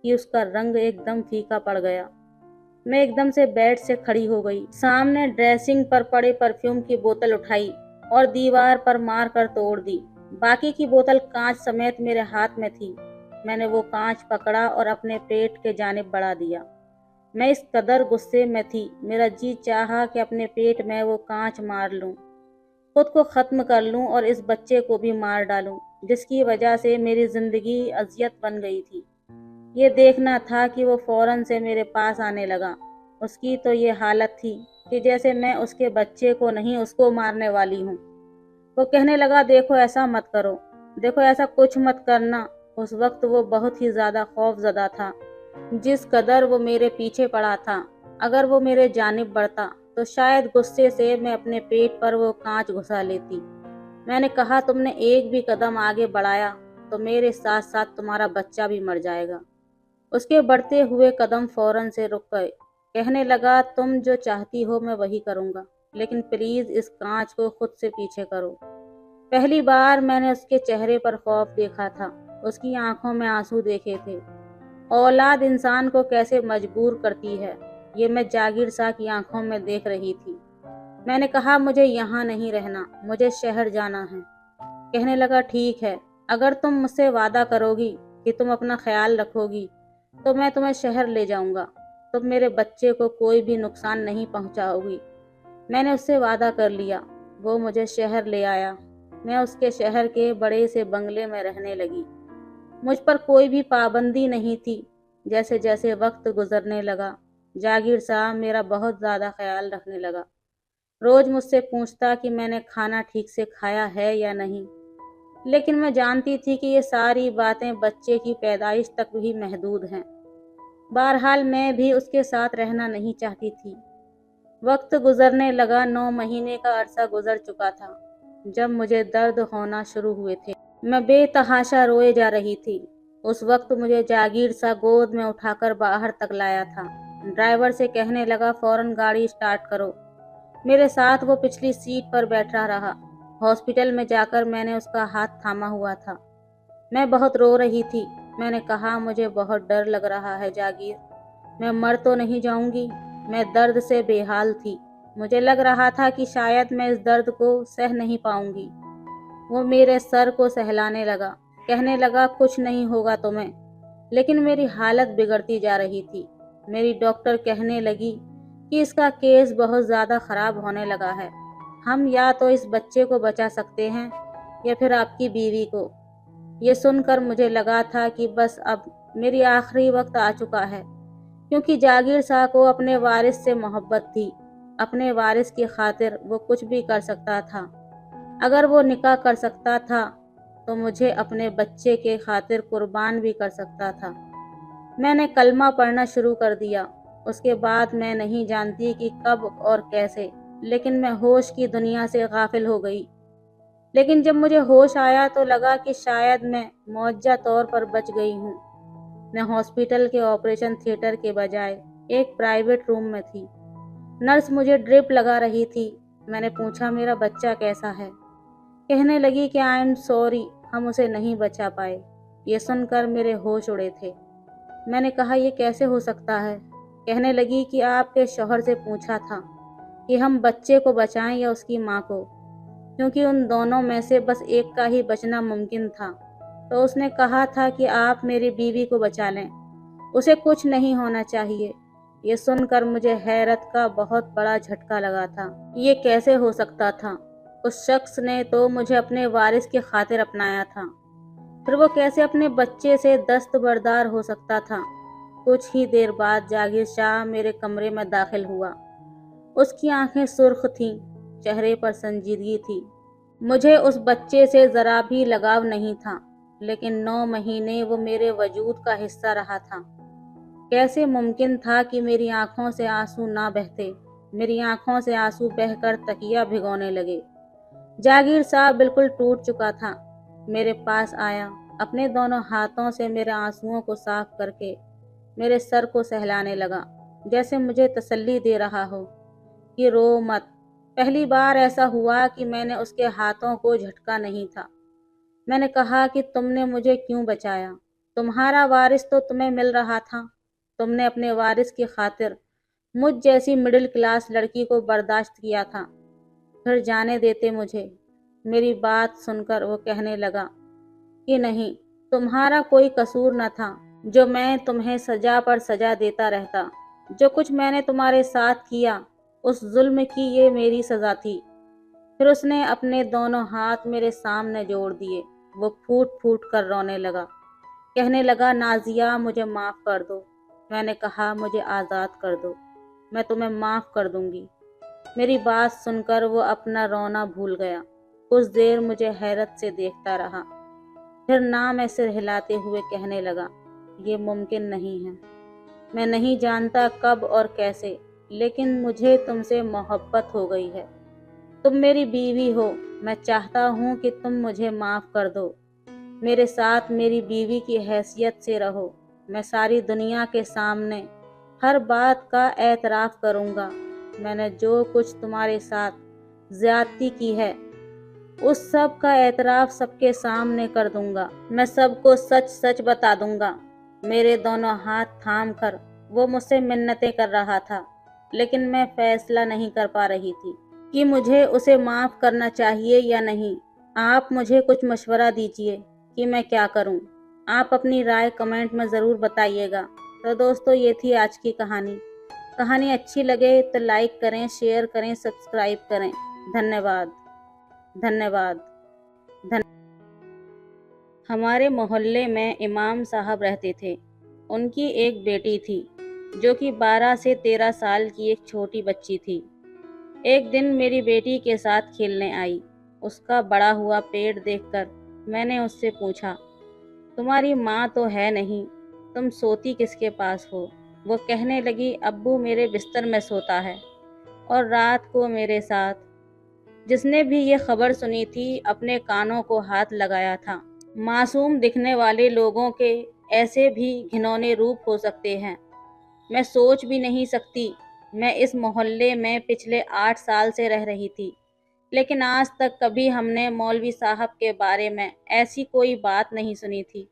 कि उसका रंग एकदम फीका पड़ गया। मैं एकदम से बेड से खड़ी हो गई, सामने ड्रेसिंग पर पड़े परफ्यूम की बोतल उठाई और दीवार पर मार कर तोड़ दी। बाकी की बोतल कांच समेत मेरे हाथ में थी। मैंने वो कांच पकड़ा और अपने पेट के जानिब बढ़ा दिया। मैं इस कदर गुस्से में थी, मेरा जी चाहा कि अपने पेट में वो कांच मार लूं, खुद को ख़त्म कर लूं और इस बच्चे को भी मार डालूं, जिसकी वजह से मेरी ज़िंदगी अज़ियत बन गई थी। ये देखना था कि वो फ़ौरन से मेरे पास आने लगा। उसकी तो ये हालत थी कि जैसे मैं उसके बच्चे को नहीं उसको मारने वाली हूँ। वो कहने लगा, देखो ऐसा मत करो, देखो ऐसा कुछ मत करना। उस वक्त वो बहुत ही ज़्यादा खौफज़दा था। जिस कदर वो मेरे पीछे पड़ा था, अगर वो मेरे जानिब बढ़ता तो शायद गुस्से से मैं अपने पेट पर वो कांच घुसा लेती। मैंने कहा, तुमने एक भी कदम आगे बढ़ाया तो मेरे साथ साथ तुम्हारा बच्चा भी मर जाएगा। उसके बढ़ते हुए कदम फौरन से रुक गए। कहने लगा, तुम जो चाहती हो मैं वही करूँगा, लेकिन प्लीज़ इस कांच को खुद से पीछे करो। पहली बार मैंने उसके चेहरे पर खौफ देखा था, उसकी आंखों में आंसू देखे थे। औलाद इंसान को कैसे मजबूर करती है, ये मैं जागीर शाह की आंखों में देख रही थी। मैंने कहा, मुझे यहाँ नहीं रहना, मुझे शहर जाना है। कहने लगा, ठीक है, अगर तुम मुझसे वादा करोगी कि तुम अपना ख्याल रखोगी तो मैं तुम्हें शहर ले जाऊंगा। तुम मेरे बच्चे को कोई भी नुकसान नहीं पहुंचाओगी। मैंने उससे वादा कर लिया। वो मुझे शहर ले आया। मैं उसके शहर के बड़े से बंगले में रहने लगी। मुझ पर कोई भी पाबंदी नहीं थी। जैसे जैसे वक्त गुजरने लगा, जागीर साहब मेरा बहुत ज़्यादा ख्याल रखने लगा। रोज़ मुझसे पूछता कि मैंने खाना ठीक से खाया है या नहीं, लेकिन मैं जानती थी कि ये सारी बातें बच्चे की पैदाइश तक ही महदूद हैं। बहरहाल मैं भी उसके साथ रहना नहीं चाहती थी। वक्त गुजरने लगा। 9 महीने का अरसा गुजर चुका था जब मुझे दर्द होना शुरू हुए थे। मैं बेतहाशा रोए जा रही थी। उस वक्त मुझे जागीर सा गोद में उठाकर बाहर तक लाया था। ड्राइवर से कहने लगा, फौरन गाड़ी स्टार्ट करो। मेरे साथ वो पिछली सीट पर बैठा रहा। हॉस्पिटल में जाकर मैंने उसका हाथ थामा हुआ था। मैं बहुत रो रही थी। मैंने कहा, मुझे बहुत डर लग रहा है जागीर, मैं मर तो नहीं जाऊंगी। मैं दर्द से बेहाल थी। मुझे लग रहा था कि शायद मैं इस दर्द को सह नहीं पाऊंगी। वो मेरे सर को सहलाने लगा, कहने लगा, कुछ नहीं होगा तुम्हें। लेकिन मेरी हालत बिगड़ती जा रही थी। मेरी डॉक्टर कहने लगी कि इसका केस बहुत ज़्यादा ख़राब होने लगा है। हम या तो इस बच्चे को बचा सकते हैं या फिर आपकी बीवी को। ये सुनकर मुझे लगा था कि बस अब मेरी आखिरी वक्त आ चुका है, क्योंकि जागीर शाह को अपने वारिस से मोहब्बत थी। अपने वारिस की खातिर वो कुछ भी कर सकता था। अगर वो निकाह कर सकता था तो मुझे अपने बच्चे के खातिर कुर्बान भी कर सकता था। मैंने कलमा पढ़ना शुरू कर दिया। उसके बाद मैं नहीं जानती कि कब और कैसे, लेकिन मैं होश की दुनिया से गाफिल हो गई। लेकिन जब मुझे होश आया तो लगा कि शायद मैं मुअज्जा तौर पर बच गई हूँ। मैं हॉस्पिटल के ऑपरेशन थिएटर के बजाय एक प्राइवेट रूम में थी। नर्स मुझे ड्रिप लगा रही थी। मैंने पूछा, मेरा बच्चा कैसा है? कहने लगी कि आई एम सॉरी, हम उसे नहीं बचा पाए। ये सुनकर मेरे होश उड़े थे। मैंने कहा, ये कैसे हो सकता है? कहने लगी कि आपके शौहर से पूछा था कि हम बच्चे को बचाएं या उसकी माँ को, क्योंकि उन दोनों में से बस एक का ही बचना मुमकिन था। तो उसने कहा था कि आप मेरी बीवी को बचा लें, उसे कुछ नहीं होना चाहिए। ये सुनकर मुझे हैरत का बहुत बड़ा झटका लगा था। ये कैसे हो सकता था? उस शख्स ने तो मुझे अपने वारिस की खातिर अपनाया था, फिर वो कैसे अपने बच्चे से दस्तबरदार हो सकता था? कुछ ही देर बाद जागीर शाह मेरे कमरे में दाखिल हुआ। उसकी आंखें सुर्ख थीं, चेहरे पर संजीदगी थी। मुझे उस बच्चे से ज़रा भी लगाव नहीं था, लेकिन 9 महीने वो मेरे वजूद का हिस्सा रहा था। कैसे मुमकिन था कि मेरी आंखों से आंसू ना बहते? मेरी आंखों से आंसू बहकर तकिया भिगोने लगे। जागीर साहब बिल्कुल टूट चुका था। मेरे पास आया, अपने दोनों हाथों से मेरे आंसुओं को साफ करके मेरे सर को सहलाने लगा, जैसे मुझे तसल्ली दे रहा हो कि रो मत। पहली बार ऐसा हुआ कि मैंने उसके हाथों को झटका नहीं था। मैंने कहा कि तुमने मुझे क्यों बचाया? तुम्हारा वारिस तो तुम्हें मिल रहा था। तुमने अपने वारिस की खातिर मुझ जैसी मिडिल क्लास लड़की को बर्दाश्त किया था, फिर जाने देते मुझे। मेरी बात सुनकर वो कहने लगा कि नहीं, तुम्हारा कोई कसूर न था, जो मैं तुम्हें सजा पर सजा देता रहता। जो कुछ मैंने तुम्हारे साथ किया, उस जुल्म की ये मेरी सजा थी। फिर उसने अपने दोनों हाथ मेरे सामने जोड़ दिए। वो फूट फूट कर रोने लगा, कहने लगा, नाजिया, मुझे माफ़ कर दो। मैंने कहा, मुझे आज़ाद कर दो, मैं तुम्हें माफ़ कर दूंगी। मेरी बात सुनकर वो अपना रोना भूल गया। कुछ देर मुझे हैरत से देखता रहा, फिर नाम ऐसे हिलाते हुए कहने लगा, ये मुमकिन नहीं है। मैं नहीं जानता कब और कैसे, लेकिन मुझे तुमसे मोहब्बत हो गई है। तुम मेरी बीवी हो। मैं चाहता हूँ कि तुम मुझे माफ़ कर दो। मेरे साथ मेरी बीवी की हैसियत से रहो। मैं सारी दुनिया के सामने हर बात का एतराफ़ करूँगा। मैंने जो कुछ तुम्हारे साथ ज़्यादती की है, उस सब का एतराफ़ सबके सामने कर दूँगा। मैं सबको सच सच बता दूँगा। मेरे दोनों हाथ थाम कर वो मुझसे मिन्नतें कर रहा था, लेकिन मैं फ़ैसला नहीं कर पा रही थी कि मुझे उसे माफ़ करना चाहिए या नहीं। आप मुझे कुछ मशवरा दीजिए कि मैं क्या करूं। आप अपनी राय कमेंट में ज़रूर बताइएगा। तो दोस्तों, ये थी आज की कहानी। कहानी अच्छी लगे तो लाइक करें, शेयर करें, सब्सक्राइब करें। धन्यवाद। धन्यवाद। हमारे मोहल्ले में इमाम साहब रहते थे। उनकी एक बेटी थी, जो कि 12 से 13 साल की एक छोटी बच्ची थी। ایک دن میری بیٹی کے ساتھ کھیلنے آئی۔ اس کا بڑا ہوا پیٹ دیکھ کر میں نے اس سے پوچھا، تمہاری ماں تو ہے نہیں، تم سوتی کس کے پاس ہو؟ وہ کہنے لگی، ابو میرے بستر میں سوتا ہے اور رات کو میرے ساتھ۔ جس نے بھی یہ خبر سنی تھی اپنے کانوں کو ہاتھ لگایا تھا۔ معصوم دکھنے والے لوگوں کے ایسے بھی گھنونے روپ ہو سکتے ہیں، میں سوچ بھی نہیں سکتی۔ میں اس محلے میں پچھلے 8 سال سے رہ رہی تھی، لیکن آج تک کبھی ہم نے مولوی صاحب کے بارے میں ایسی کوئی بات نہیں سنی تھی۔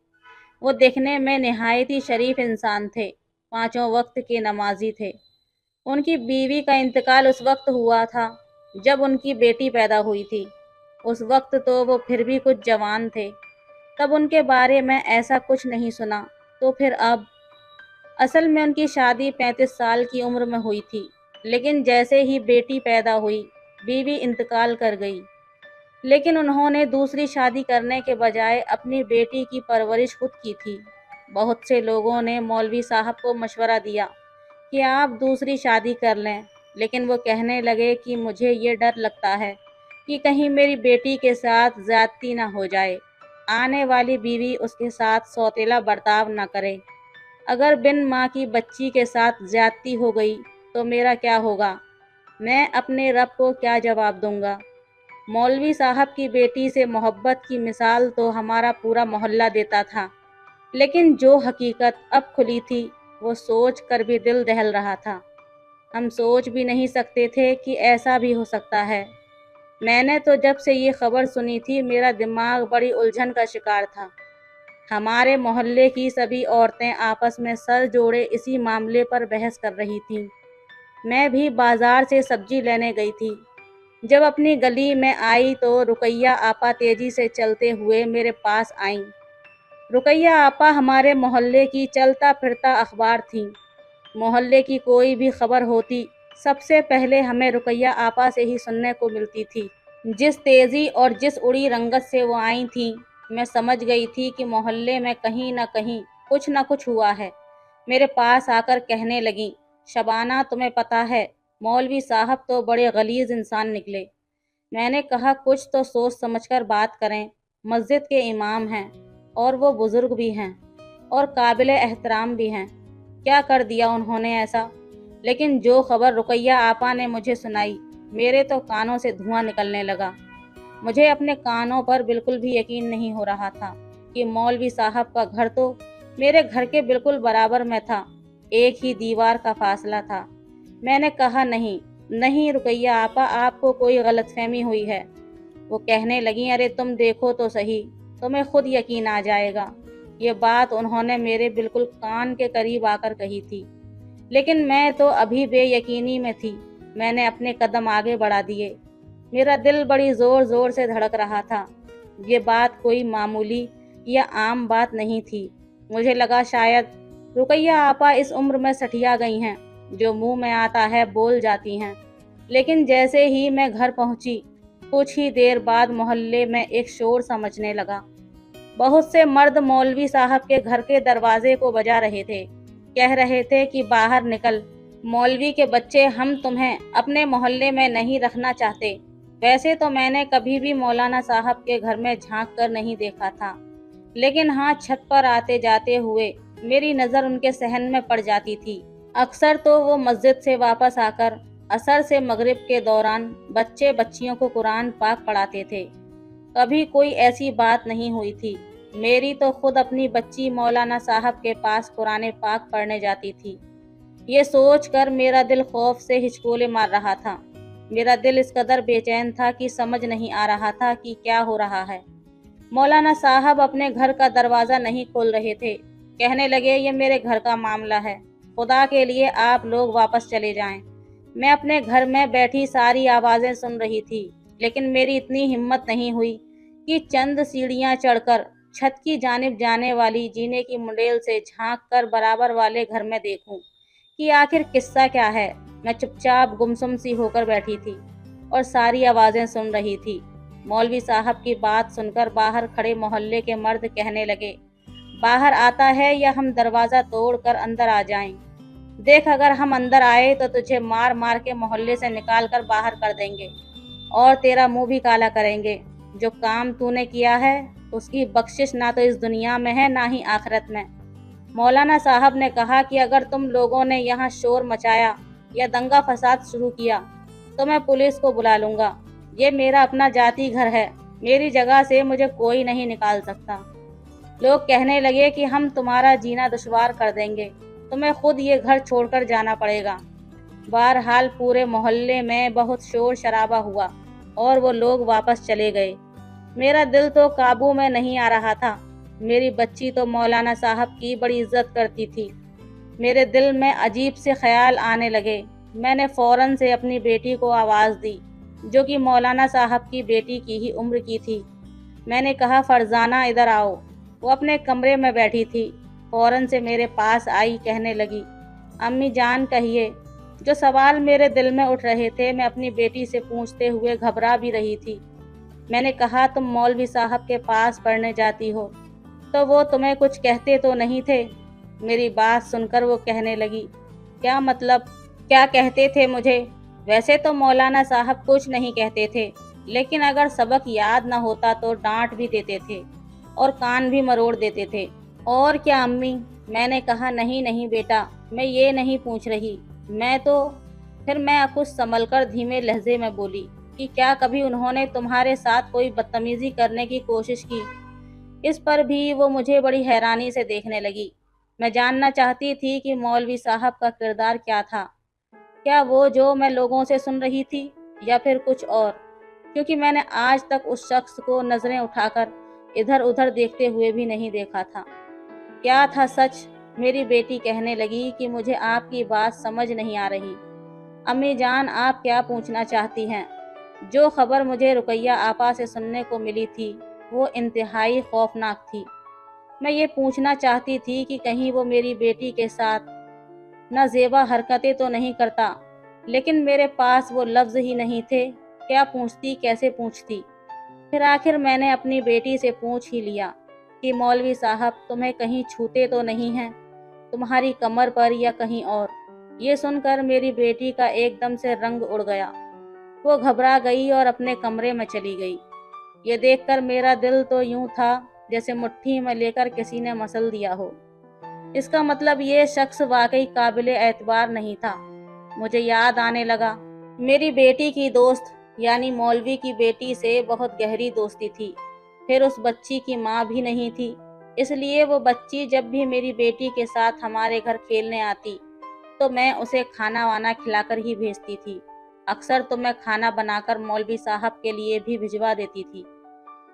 وہ دیکھنے میں نہایت ہی شریف انسان تھے، 5 وقت کے نمازی تھے۔ ان کی بیوی کا انتقال اس وقت ہوا تھا جب ان کی بیٹی پیدا ہوئی تھی۔ اس وقت تو وہ پھر بھی کچھ جوان تھے، تب ان کے بارے میں ایسا کچھ نہیں سنا، تو پھر اب؟ اصل میں ان کی شادی 35 سال کی عمر میں ہوئی تھی، لیکن جیسے ہی بیٹی پیدا ہوئی بیوی انتقال کر گئی۔ لیکن انہوں نے دوسری شادی کرنے کے بجائے اپنی بیٹی کی پرورش خود کی تھی۔ بہت سے لوگوں نے مولوی صاحب کو مشورہ دیا کہ آپ دوسری شادی کر لیں، لیکن وہ کہنے لگے کہ مجھے یہ ڈر لگتا ہے کہ کہیں میری بیٹی کے ساتھ زیادتی نہ ہو جائے، آنے والی بیوی اس کے ساتھ سوتیلا برتاؤ نہ کرے۔ اگر بن ماں کی بچی کے ساتھ زیادتی ہو گئی تو میرا کیا ہوگا؟ میں اپنے رب کو کیا جواب دوں گا؟ مولوی صاحب کی بیٹی سے محبت کی مثال تو ہمارا پورا محلہ دیتا تھا، لیکن جو حقیقت اب کھلی تھی وہ سوچ کر بھی دل دہل رہا تھا۔ ہم سوچ بھی نہیں سکتے تھے کہ ایسا بھی ہو سکتا ہے۔ میں نے تو جب سے یہ خبر سنی تھی میرا دماغ بڑی الجھن کا شکار تھا۔ ہمارے محلے کی سبھی عورتیں آپس میں سر جوڑے اسی معاملے پر بحث کر رہی تھیں۔ میں بھی بازار سے سبزی لینے گئی تھی۔ جب اپنی گلی میں آئی تو رقیہ آپا تیزی سے چلتے ہوئے میرے پاس آئیں۔ رقیہ آپا ہمارے محلے کی چلتا پھرتا اخبار تھیں۔ محلے کی کوئی بھی خبر ہوتی سب سے پہلے ہمیں رقیہ آپا سے ہی سننے کو ملتی تھی۔ جس تیزی اور جس اڑی رنگت سے وہ آئی تھیں، میں سمجھ گئی تھی کہ محلے میں کہیں نہ کچھ ہوا ہے۔ میرے پاس آ کر کہنے لگیں، شبانہ تمہیں پتہ ہے مولوی صاحب تو بڑے غلیظ انسان نکلے۔ میں نے کہا کچھ تو سوچ سمجھ کر بات کریں، مسجد کے امام ہیں اور وہ بزرگ بھی ہیں اور قابل احترام بھی ہیں، کیا کر دیا انہوں نے ایسا؟ لیکن جو خبر رقیہ آپا نے مجھے سنائی میرے تو کانوں سے دھواں نکلنے لگا۔ مجھے اپنے کانوں پر بالکل بھی یقین نہیں ہو رہا تھا کہ مولوی صاحب کا گھر تو میرے گھر کے بالکل برابر میں تھا، ایک ہی دیوار کا فاصلہ تھا۔ میں نے کہا نہیں رقیہ آپا، آپ کو کوئی غلط فہمی ہوئی ہے۔ وہ کہنے لگیں، ارے تم دیکھو تو صحیح، تمہیں خود یقین آ جائے گا۔ یہ بات انہوں نے میرے بالکل کان کے قریب آ کر کہی تھی، لیکن میں تو ابھی بے یقینی میں تھی۔ میں نے اپنے قدم آگے بڑھا دیے۔ میرا دل بڑی زور زور سے دھڑک رہا تھا۔ یہ بات کوئی معمولی یا عام بات نہیں تھی۔ مجھے لگا شاید رقیہ آپا اس عمر میں سٹھیا گئی ہیں، جو منہ میں آتا ہے بول جاتی ہیں۔ لیکن جیسے ہی میں گھر پہنچی کچھ ہی دیر بعد محلے میں ایک شور سا مچنے لگا۔ بہت سے مرد مولوی صاحب کے گھر کے دروازے کو بجا رہے تھے، کہہ رہے تھے کہ باہر نکل، مولوی کے بچے، ہم تمہیں اپنے محلے میں نہیں رکھنا چاہتے۔ ویسے تو میں نے کبھی بھی مولانا صاحب کے گھر میں جھانک کر نہیں دیکھا تھا، لیکن ہاں چھت پر آتے جاتے ہوئے میری نظر ان کے صحن میں پڑ جاتی تھی۔ اکثر تو وہ مسجد سے واپس آ کر عصر سے مغرب کے دوران بچے بچیوں کو قرآن پاک پڑھاتے تھے۔ کبھی کوئی ایسی بات نہیں ہوئی تھی۔ میری تو خود اپنی بچی مولانا صاحب کے پاس قرآن پاک پڑھنے جاتی تھی۔ یہ سوچ کر میرا دل خوف سے ہچکولے مار رہا تھا۔ میرا دل اس قدر بے چین تھا کہ سمجھ نہیں آ رہا تھا کہ کیا ہو رہا ہے۔ مولانا صاحب اپنے گھر کا دروازہ نہیں کھول رہے تھے۔ کہنے لگے، یہ میرے گھر کا معاملہ ہے، خدا کے لیے آپ لوگ واپس چلے جائیں۔ میں اپنے گھر میں بیٹھی ساری آوازیں سن رہی تھی، لیکن میری اتنی ہمت نہیں ہوئی کہ چند سیڑھیاں چڑھ کر چھت کی جانب جانے والی جینے کی منڈیل سے جھانک کر برابر والے گھر میں دیکھوں کہ آخر قصہ کیا ہے۔ میں چپ چاپ گمسم سی ہو کر بیٹھی تھی اور ساری آوازیں سن رہی تھی۔ مولوی صاحب کی بات سن کر باہر کھڑے محلے کے مرد کہنے لگے، باہر آتا ہے یا ہم دروازہ توڑ کر اندر آ جائیں؟ देख, अगर हम अंदर आए तो तुझे मार मार के मोहल्ले से निकाल कर बाहर कर देंगे और तेरा मुंह भी काला करेंगे। जो काम तूने किया है उसकी बख्शिश ना तो इस दुनिया में है ना ही आखिरत में। मौलाना साहब ने कहा कि अगर तुम लोगों ने यहाँ शोर मचाया या दंगा फसाद शुरू किया तो मैं पुलिस को बुला लूंगा। ये मेरा अपना जाती घर है, मेरी जगह से मुझे कोई नहीं निकाल सकता। लोग कहने लगे कि हम तुम्हारा जीना दुश्वार कर देंगे, तुम्हें खुद ये घर छोड़कर जाना पड़ेगा। बहरहाल पूरे मोहल्ले में बहुत शोर शराबा हुआ और वो लोग वापस चले गए। मेरा दिल तो काबू में नहीं आ रहा था। मेरी बच्ची तो मौलाना साहब की बड़ी इज्जत करती थी। मेरे दिल में अजीब से ख्याल आने लगे। मैंने फौरन से अपनी बेटी को आवाज़ दी, जो कि मौलाना साहब की बेटी की ही उम्र की थी। मैंने कहा, फरजाना इधर आओ। वो अपने कमरे में बैठी थी। फौरन से मेरे पास आई, कहने लगी, अम्मी जान कहिए। जो सवाल मेरे दिल में उठ रहे थे मैं अपनी बेटी से पूछते हुए घबरा भी रही थी। मैंने कहा, तुम मौलवी साहब के पास पढ़ने जाती हो तो वो तुम्हें कुछ कहते तो नहीं थे? मेरी बात सुनकर वो कहने लगी, क्या मतलब, क्या कहते थे मुझे? वैसे तो मौलाना साहब कुछ नहीं कहते थे, लेकिन अगर सबक याद न होता तो डांट भी देते थे और कान भी मरोड़ देते थे। और क्या अम्मी? मैंने कहा, नहीं नहीं बेटा, मैं ये नहीं पूछ रही। मैं तो फिर मैं कुछ संभल कर धीमे लहजे में बोली कि क्या कभी उन्होंने तुम्हारे साथ कोई बदतमीजी करने की कोशिश की? इस पर भी वो मुझे बड़ी हैरानी से देखने लगी। मैं जानना चाहती थी कि मौलवी साहब का किरदार क्या था। क्या वो जो मैं लोगों से सुन रही थी या फिर कुछ और? क्योंकि मैंने आज तक उस शख्स को नजरें उठाकर इधर उधर देखते हुए भी नहीं देखा था। क्या था सच? मेरी बेटी कहने लगी कि मुझे आपकी बात समझ नहीं आ रही। अम्मी जान, आप क्या पूछना चाहती हैं? जो खबर मुझे रुकैया आपा से सुनने को मिली थी वो इंतहाई खौफनाक थी। मैं ये पूछना चाहती थी कि कहीं वो मेरी बेटी के साथ नाजेबा हरकतें तो नहीं करता, लेकिन मेरे पास वो लफ्ज़ ही नहीं थे। क्या पूछती, कैसे पूछती? फिर आखिर मैंने अपनी बेटी से पूछ ही लिया कि मौलवी साहब तुम्हें कहीं छूते तो नहीं हैं, तुम्हारी कमर पर या कहीं और? ये सुनकर मेरी बेटी का एकदम से रंग उड़ गया। वो घबरा गई और अपने कमरे में चली गई। ये देखकर मेरा दिल तो यूं था जैसे मुट्ठी में लेकर किसी ने मसल दिया हो। इसका मतलब ये शख्स वाकई काबिले एतबार नहीं था। मुझे याद आने लगा, मेरी बेटी की दोस्त यानी मौलवी की बेटी से बहुत गहरी दोस्ती थी। फिर उस बच्ची की माँ भी नहीं थी, इसलिए वो बच्ची जब भी मेरी बेटी के साथ हमारे घर खेलने आती तो मैं उसे खाना वाना खिलाकर ही भेजती थी। अक्सर तो मैं खाना बनाकर मौलवी साहब के लिए भी भिजवा देती थी।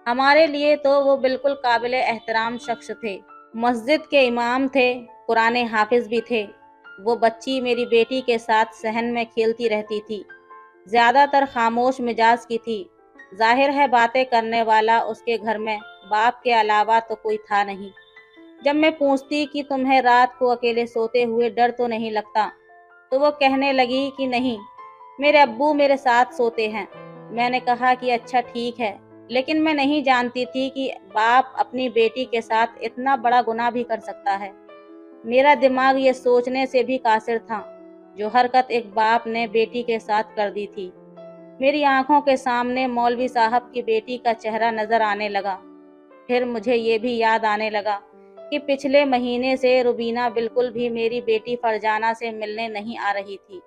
हमारे लिए तो वो बिल्कुल काबिले एहतराम शख्स थे। मस्जिद के इमाम थे, कुरान हाफिज भी थे। वो बच्ची मेरी बेटी के साथ सहन में खेलती रहती थी। ज़्यादातर खामोश मिजाज की थी। जाहिर है बातें करने वाला उसके घर में बाप के अलावा तो कोई था नहीं। जब मैं पूछती कि तुम्हें रात को अकेले सोते हुए डर तो नहीं लगता, तो वो कहने लगी कि नहीं, मेरे अब्बू मेरे साथ सोते हैं। मैंने कहा कि अच्छा ठीक है, लेकिन मैं नहीं जानती थी कि बाप अपनी बेटी के साथ इतना बड़ा गुनाह भी कर सकता है। मेरा दिमाग ये सोचने से भी कासिर था, जो हरकत एक बाप ने बेटी के साथ कर दी थी। मेरी आंखों के सामने मौलवी साहब की बेटी का चेहरा नजर आने लगा। फिर मुझे ये भी याद आने लगा कि पिछले महीने से रुबीना बिल्कुल भी मेरी बेटी फरजाना से मिलने नहीं आ रही थी,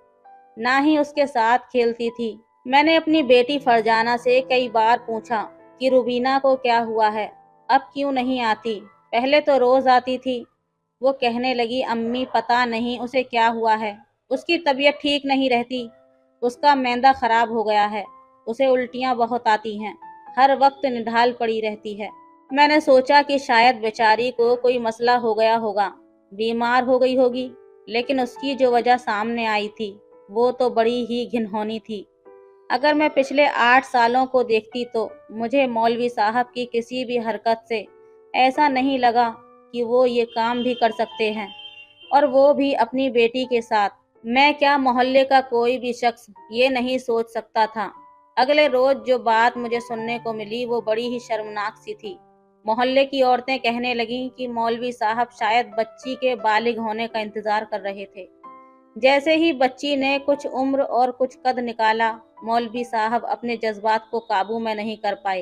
ना ही उसके साथ खेलती थी। मैंने अपनी बेटी फरजाना से कई बार पूछा कि रुबीना को क्या हुआ है, अब क्यों नहीं आती? पहले तो रोज आती थी। वो कहने लगी, अम्मी पता नहीं उसे क्या हुआ है, उसकी तबीयत ठीक नहीं रहती, उसका मैदा खराब हो गया है, उसे उल्टियाँ बहुत आती हैं, हर वक्त निढाल पड़ी रहती है। मैंने सोचा कि शायद बेचारी को कोई मसला हो गया होगा, बीमार हो गई होगी, लेकिन उसकी जो वजह सामने आई थी वो तो बड़ी ही घिनौनी थी। अगर मैं पिछले 8 सालों को देखती तो मुझे मौलवी साहब की किसी भी हरकत से ऐसा नहीं लगा कि वो ये काम भी कर सकते हैं, और वो भी अपनी बेटी के साथ। मैं क्या, मोहल्ले का कोई भी शख्स ये नहीं सोच सकता था। अगले रोज जो बात मुझे सुनने को मिली वो बड़ी ही शर्मनाक सी थी। मोहल्ले की औरतें कहने लगीं कि मौलवी साहब शायद बच्ची के बालिग होने का इंतजार कर रहे थे। जैसे ही बच्ची ने कुछ उम्र और कुछ कद निकाला, मौलवी साहब अपने जज्बात को काबू में नहीं कर पाए।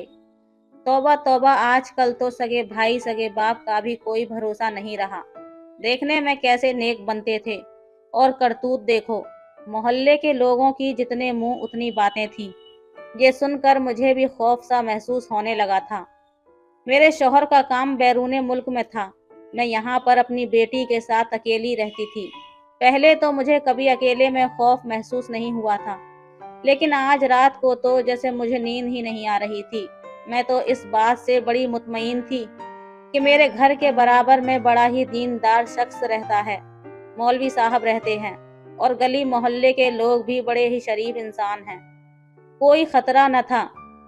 तौबा तौबा, आजकल तो सगे भाई सगे बाप का भी कोई भरोसा नहीं रहा। देखने में कैसे नेक बनते थे, और करतूत देखो। मोहल्ले के लोगों की जितने मुंह उतनी बातें थीं। ये सुनकर मुझे भी खौफ सा महसूस होने लगा था। मेरे शौहर का काम बैरूने मुल्क में था। मैं यहाँ पर अपनी बेटी के साथ अकेली रहती थी। पहले तो मुझे कभी अकेले में खौफ महसूस नहीं हुआ था, लेकिन आज रात को तो जैसे मुझे नींद ही नहीं आ रही थी। मैं तो इस बात से बड़ी मुतमईन थी कि मेरे घर के बराबर में बड़ा ही दीनदार शख्स रहता है, मौलवी साहब रहते हैं, और गली मोहल्ले के लोग भी बड़े ही शरीफ इंसान हैं। कोई खतरा न था।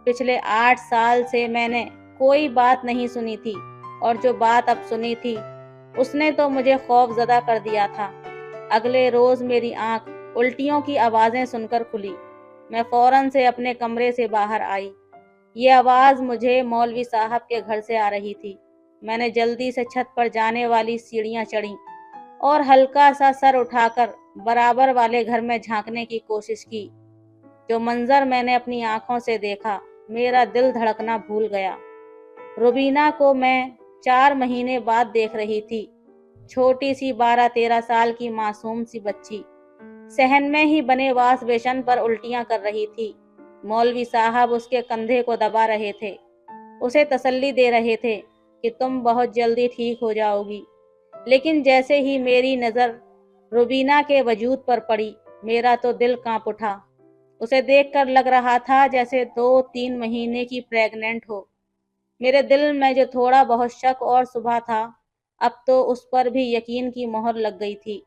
पिछले 8 साल से मैंने कोई बात नहीं सुनी थी, और जो बात अब सुनी थी उसने तो मुझे खौफजदा कर दिया था। अगले रोज मेरी आंख उल्टियों की आवाजें सुनकर खुली। मैं फौरन से अपने कमरे से बाहर आई। ये आवाज मुझे मौलवी साहब के घर से आ रही थी। मैंने जल्दी से छत पर जाने वाली सीढ़ियां चढ़ी और हल्का सा सर उठाकर बराबर वाले घर में झांकने की कोशिश की। जो मंजर मैंने अपनी आंखों से देखा, मेरा दिल धड़कना भूल गया। रुबीना को मैं 4 महीने बाद देख रही थी। छोटी सी 12-13 साल की मासूम सी बच्ची सहन में ही बने वाश बेसन पर उल्टियां कर रही थी। मौलवी साहब उसके कंधे को दबा रहे थे, उसे तसल्ली दे रहे थे कि तुम बहुत जल्दी ठीक हो जाओगी। लेकिन जैसे ही मेरी नज़र रुबीना के वजूद पर पड़ी, मेरा तो दिल कांप उठा। उसे देखकर लग रहा था जैसे 2-3 महीने की प्रेग्नेंट हो। मेरे दिल में जो थोड़ा बहुत शक और शुबहा था, अब तो उस पर भी यकीन की मोहर लग गई थी।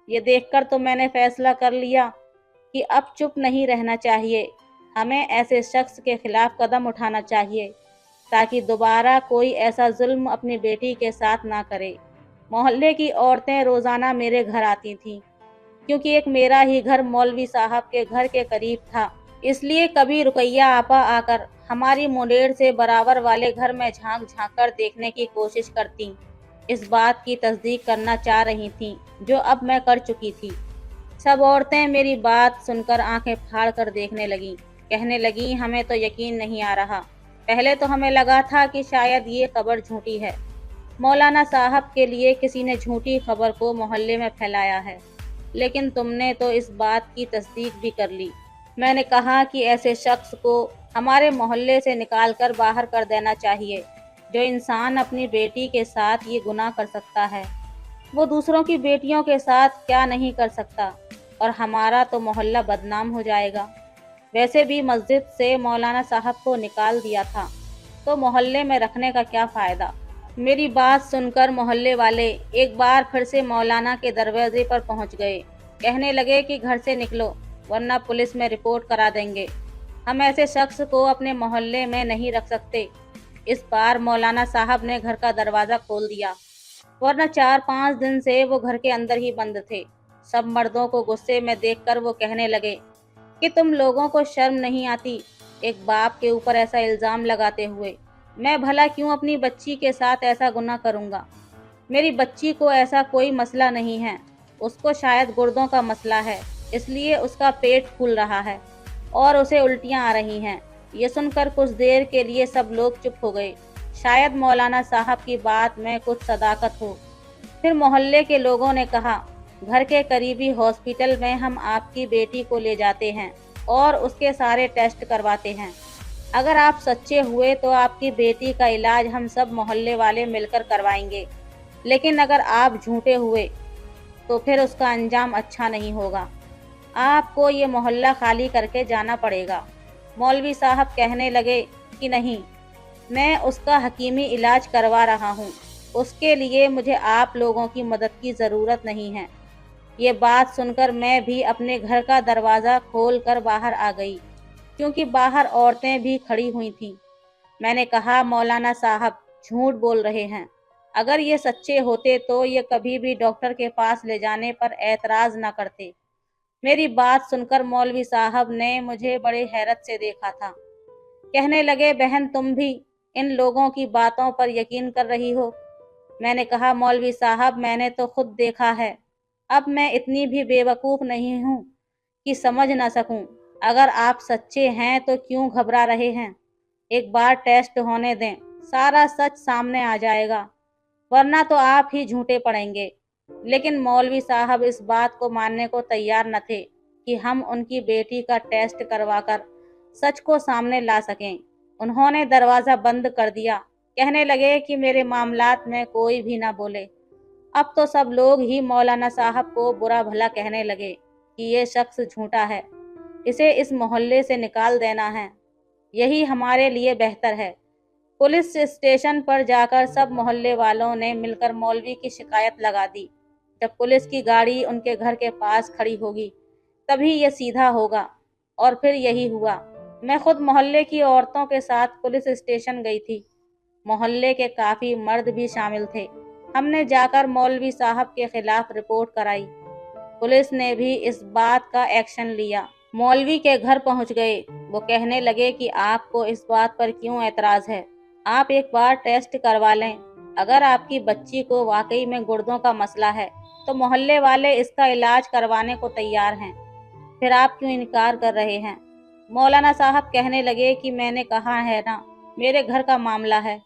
ये देखकर तो मैंने फैसला कर लिया कि अब चुप नहीं रहना चाहिए। हमें ऐसे शख्स के खिलाफ कदम उठाना चाहिए, ताकि दोबारा कोई ऐसा जुल्म अपनी बेटी के साथ ना करे। मोहल्ले की औरतें रोजाना मेरे घर आती थीं, क्योंकि एक मेरा ही घर मौलवी साहब के घर के करीब था। इसलिए कभी रुकैया आपा आकर हमारी मुंडेर से बराबर वाले घर में झांक झांक कर देखने की कोशिश करती। इस बात की तस्दीक करना चाह रही थीं, जो अब मैं कर चुकी थी। सब औरतें मेरी बात सुनकर आंखें फाड़ कर देखने लगीं। कहने लगीं, हमें तो यकीन नहीं आ रहा। पहले तो हमें लगा था कि शायद ये खबर झूठी है। मौलाना साहब के लिए किसी ने झूठी खबर को मोहल्ले में फैलाया है। लेकिन तुमने तो इस बात की तस्दीक भी कर ली। मैंने कहा कि ऐसे शख्स को हमारे मोहल्ले से निकाल कर बाहर कर देना चाहिए। जो इंसान अपनी बेटी के साथ ये गुनाह कर सकता है, वो दूसरों की बेटियों के साथ क्या नहीं कर सकता, और हमारा तो मोहल्ला बदनाम हो जाएगा। वैसे भी मस्जिद से मौलाना साहब को निकाल दिया था, तो मोहल्ले में रखने का क्या फ़ायदा। मेरी बात सुनकर मोहल्ले वाले एक बार फिर से मौलाना के दरवाजे पर पहुंच गए। कहने लगे कि घर से निकलो, वरना पुलिस में रिपोर्ट करा देंगे। हम ऐसे शख्स को अपने मोहल्ले में नहीं रख सकते। इस बार मौलाना साहब ने घर का दरवाज़ा खोल दिया, वरना 4-5 दिन से वो घर के अंदर ही बंद थे। सब मर्दों को गुस्से में देखकर वो कहने लगे कि तुम लोगों को शर्म नहीं आती, एक बाप के ऊपर ऐसा इल्ज़ाम लगाते हुए। मैं भला क्यों अपनी बच्ची के साथ ऐसा गुनाह करूँगा। मेरी बच्ची को ऐसा कोई मसला नहीं है, उसको शायद गुर्दों का मसला है, इसलिए उसका पेट फूल रहा है और उसे उल्टियाँ आ रही हैं। ये सुनकर कुछ देर के लिए सब लोग चुप हो गए। शायद मौलाना साहब की बात में कुछ सदाकत हो। फिर मोहल्ले के लोगों ने कहा, घर के करीबी हॉस्पिटल में हम आपकी बेटी को ले जाते हैं और उसके सारे टेस्ट करवाते हैं। अगर आप सच्चे हुए तो आपकी बेटी का इलाज हम सब मोहल्ले वाले मिलकर करवाएंगे, लेकिन अगर आप झूठे हुए तो फिर उसका अंजाम अच्छा नहीं होगा। आपको ये मोहल्ला खाली करके जाना पड़ेगा। मौलवी साहब कहने लगे कि नहीं, मैं उसका हकीमी इलाज करवा रहा हूँ, उसके लिए मुझे आप लोगों की मदद की ज़रूरत नहीं है। ये बात सुनकर मैं भी अपने घर का दरवाज़ा खोल कर बाहर आ गई, क्योंकि बाहर औरतें भी खड़ी हुई थीं। मैंने कहा, मौलाना साहब झूठ बोल रहे हैं। अगर ये सच्चे होते तो ये कभी भी डॉक्टर के पास ले जाने पर एतराज़ न करते। मेरी बात सुनकर मौलवी साहब ने मुझे बड़े हैरत से देखा था। कहने लगे, बहन तुम भी इन लोगों की बातों पर यकीन कर रही हो। मैंने कहा, मौलवी साहब मैंने तो खुद देखा है। اب میں اتنی بھی بیوقوف نہیں ہوں کہ سمجھ نہ سکوں۔ اگر آپ سچے ہیں تو کیوں گھبرا رہے ہیں؟ ایک بار ٹیسٹ ہونے دیں، سارا سچ سامنے آ جائے گا، ورنہ تو آپ ہی جھوٹے پڑیں گے۔ لیکن مولوی صاحب اس بات کو ماننے کو تیار نہ تھے کہ ہم ان کی بیٹی کا ٹیسٹ کروا کر سچ کو سامنے لا سکیں۔ انہوں نے دروازہ بند کر دیا، کہنے لگے کہ میرے معاملات میں کوئی بھی نہ بولے۔ اب تو سب لوگ ہی مولانا صاحب کو برا بھلا کہنے لگے کہ یہ شخص جھوٹا ہے، اسے اس محلے سے نکال دینا ہے، یہی ہمارے لیے بہتر ہے۔ پولیس اسٹیشن پر جا کر سب محلے والوں نے مل کر مولوی کی شکایت لگا دی۔ جب پولیس کی گاڑی ان کے گھر کے پاس کھڑی ہوگی تبھی یہ سیدھا ہوگا، اور پھر یہی ہوا۔ میں خود محلے کی عورتوں کے ساتھ پولیس اسٹیشن گئی تھی۔ محلے کے کافی مرد بھی شامل تھے۔ ہم نے جا کر مولوی صاحب کے خلاف رپورٹ کرائی۔ پولیس نے بھی اس بات کا ایکشن لیا۔ مولوی کے گھر پہنچ گئے۔ وہ کہنے لگے کہ آپ کو اس بات پر کیوں اعتراض ہے؟ آپ ایک بار ٹیسٹ کروا لیں۔ اگر آپ کی بچی کو واقعی میں گردوں کا مسئلہ ہے تو محلے والے اس کا علاج کروانے کو تیار ہیں، پھر آپ کیوں انکار کر رہے ہیں؟ مولانا صاحب کہنے لگے کہ میں نے کہا ہے نا، میرے گھر کا معاملہ ہے۔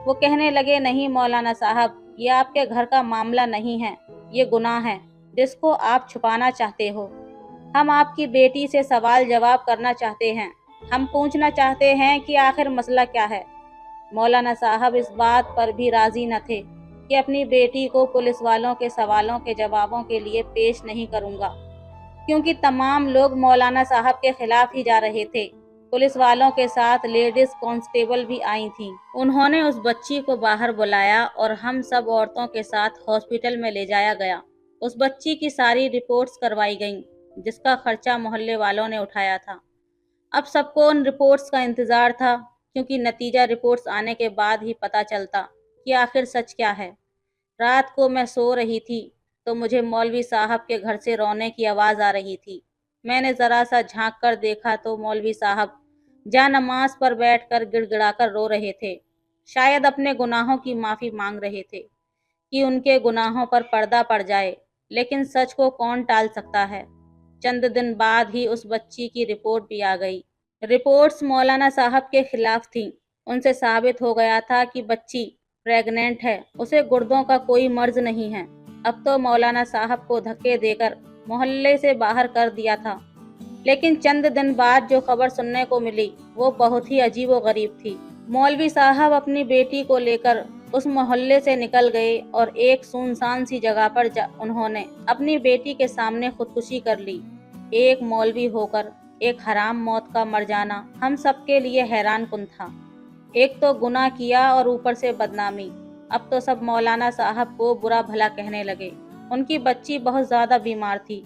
وہ کہنے لگے نہیں مولانا صاحب، یہ آپ کے گھر کا معاملہ نہیں ہے، یہ گناہ ہے جس کو آپ چھپانا چاہتے ہو۔ ہم آپ کی بیٹی سے سوال جواب کرنا چاہتے ہیں، ہم پوچھنا چاہتے ہیں کہ آخر مسئلہ کیا ہے۔ مولانا صاحب اس بات پر بھی راضی نہ تھے کہ اپنی بیٹی کو پولیس والوں کے سوالوں کے جوابوں کے لیے پیش نہیں کروں گا، کیونکہ تمام لوگ مولانا صاحب کے خلاف ہی جا رہے تھے۔ پولیس والوں کے ساتھ لیڈیز کانسٹیبل بھی آئی تھیں۔ انہوں نے اس بچی کو باہر بلایا اور ہم سب عورتوں کے ساتھ ہاسپٹل میں لے جایا گیا۔ اس بچی کی ساری رپورٹس کروائی گئیں، جس کا خرچہ محلے والوں نے اٹھایا تھا۔ اب سب کو ان رپورٹس کا انتظار تھا، کیونکہ نتیجہ رپورٹس آنے کے بعد ہی پتہ چلتا کہ آخر سچ کیا ہے۔ رات کو میں سو رہی تھی تو مجھے مولوی صاحب کے گھر سے رونے کی آواز آ رہی تھی۔ میں نے ذرا سا جھانک کر دیکھا تو مولوی صاحب جا نماز پر بیٹھ کر گڑ گڑا کر رو رہے تھے، شاید اپنے گناہوں کی معافی مانگ رہے تھے کہ ان کے گناہوں پر پردہ پڑ جائے۔ لیکن سچ کو کون ٹال سکتا ہے؟ چند دن بعد ہی اس بچی کی رپورٹ بھی آ گئی۔ رپورٹس مولانا صاحب کے خلاف تھیں۔ ان سے ثابت ہو گیا تھا کہ بچی پریگننٹ ہے، اسے گردوں کا کوئی مرض نہیں ہے۔ اب تو مولانا صاحب کو دھکے دے کر محلے سے باہر کر دیا تھا۔ لیکن چند دن بعد جو خبر سننے کو ملی وہ بہت ہی عجیب و غریب تھی۔ مولوی صاحب اپنی بیٹی کو لے کر اس محلے سے نکل گئے اور ایک سنسان سی جگہ پر انہوں نے اپنی بیٹی کے سامنے خودکشی کر لی۔ ایک مولوی ہو کر ایک حرام موت کا مر جانا ہم سب کے لیے حیران کن تھا۔ ایک تو گناہ کیا اور اوپر سے بدنامی۔ اب تو سب مولانا صاحب کو برا بھلا کہنے لگے۔ ان کی بچی بہت زیادہ بیمار تھی،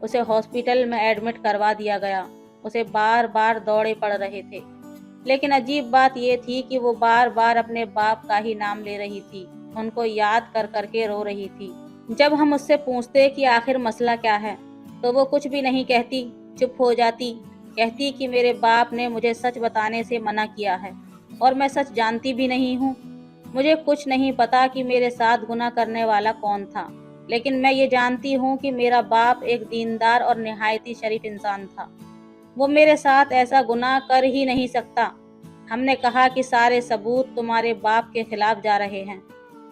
اسے ہاسپٹل میں ایڈمٹ کروا دیا گیا۔ اسے بار بار دوڑے پڑ رہے تھے، لیکن عجیب بات یہ تھی کہ وہ بار بار اپنے باپ کا ہی نام لے رہی تھی، ان کو یاد کر کر کے رو رہی تھی۔ جب ہم اس سے پوچھتے کہ آخر مسئلہ کیا ہے تو وہ کچھ بھی نہیں کہتی، چپ ہو جاتی، کہتی کہ میرے باپ نے مجھے سچ بتانے سے منع کیا ہے اور میں سچ جانتی بھی نہیں ہوں۔ مجھے کچھ نہیں پتا کہ میرے ساتھ گناہ کرنے والا کون تھا، لیکن میں یہ جانتی ہوں کہ میرا باپ ایک دیندار اور نہایت ہی شریف انسان تھا، وہ میرے ساتھ ایسا گناہ کر ہی نہیں سکتا۔ ہم نے کہا کہ سارے ثبوت تمہارے باپ کے خلاف جا رہے ہیں،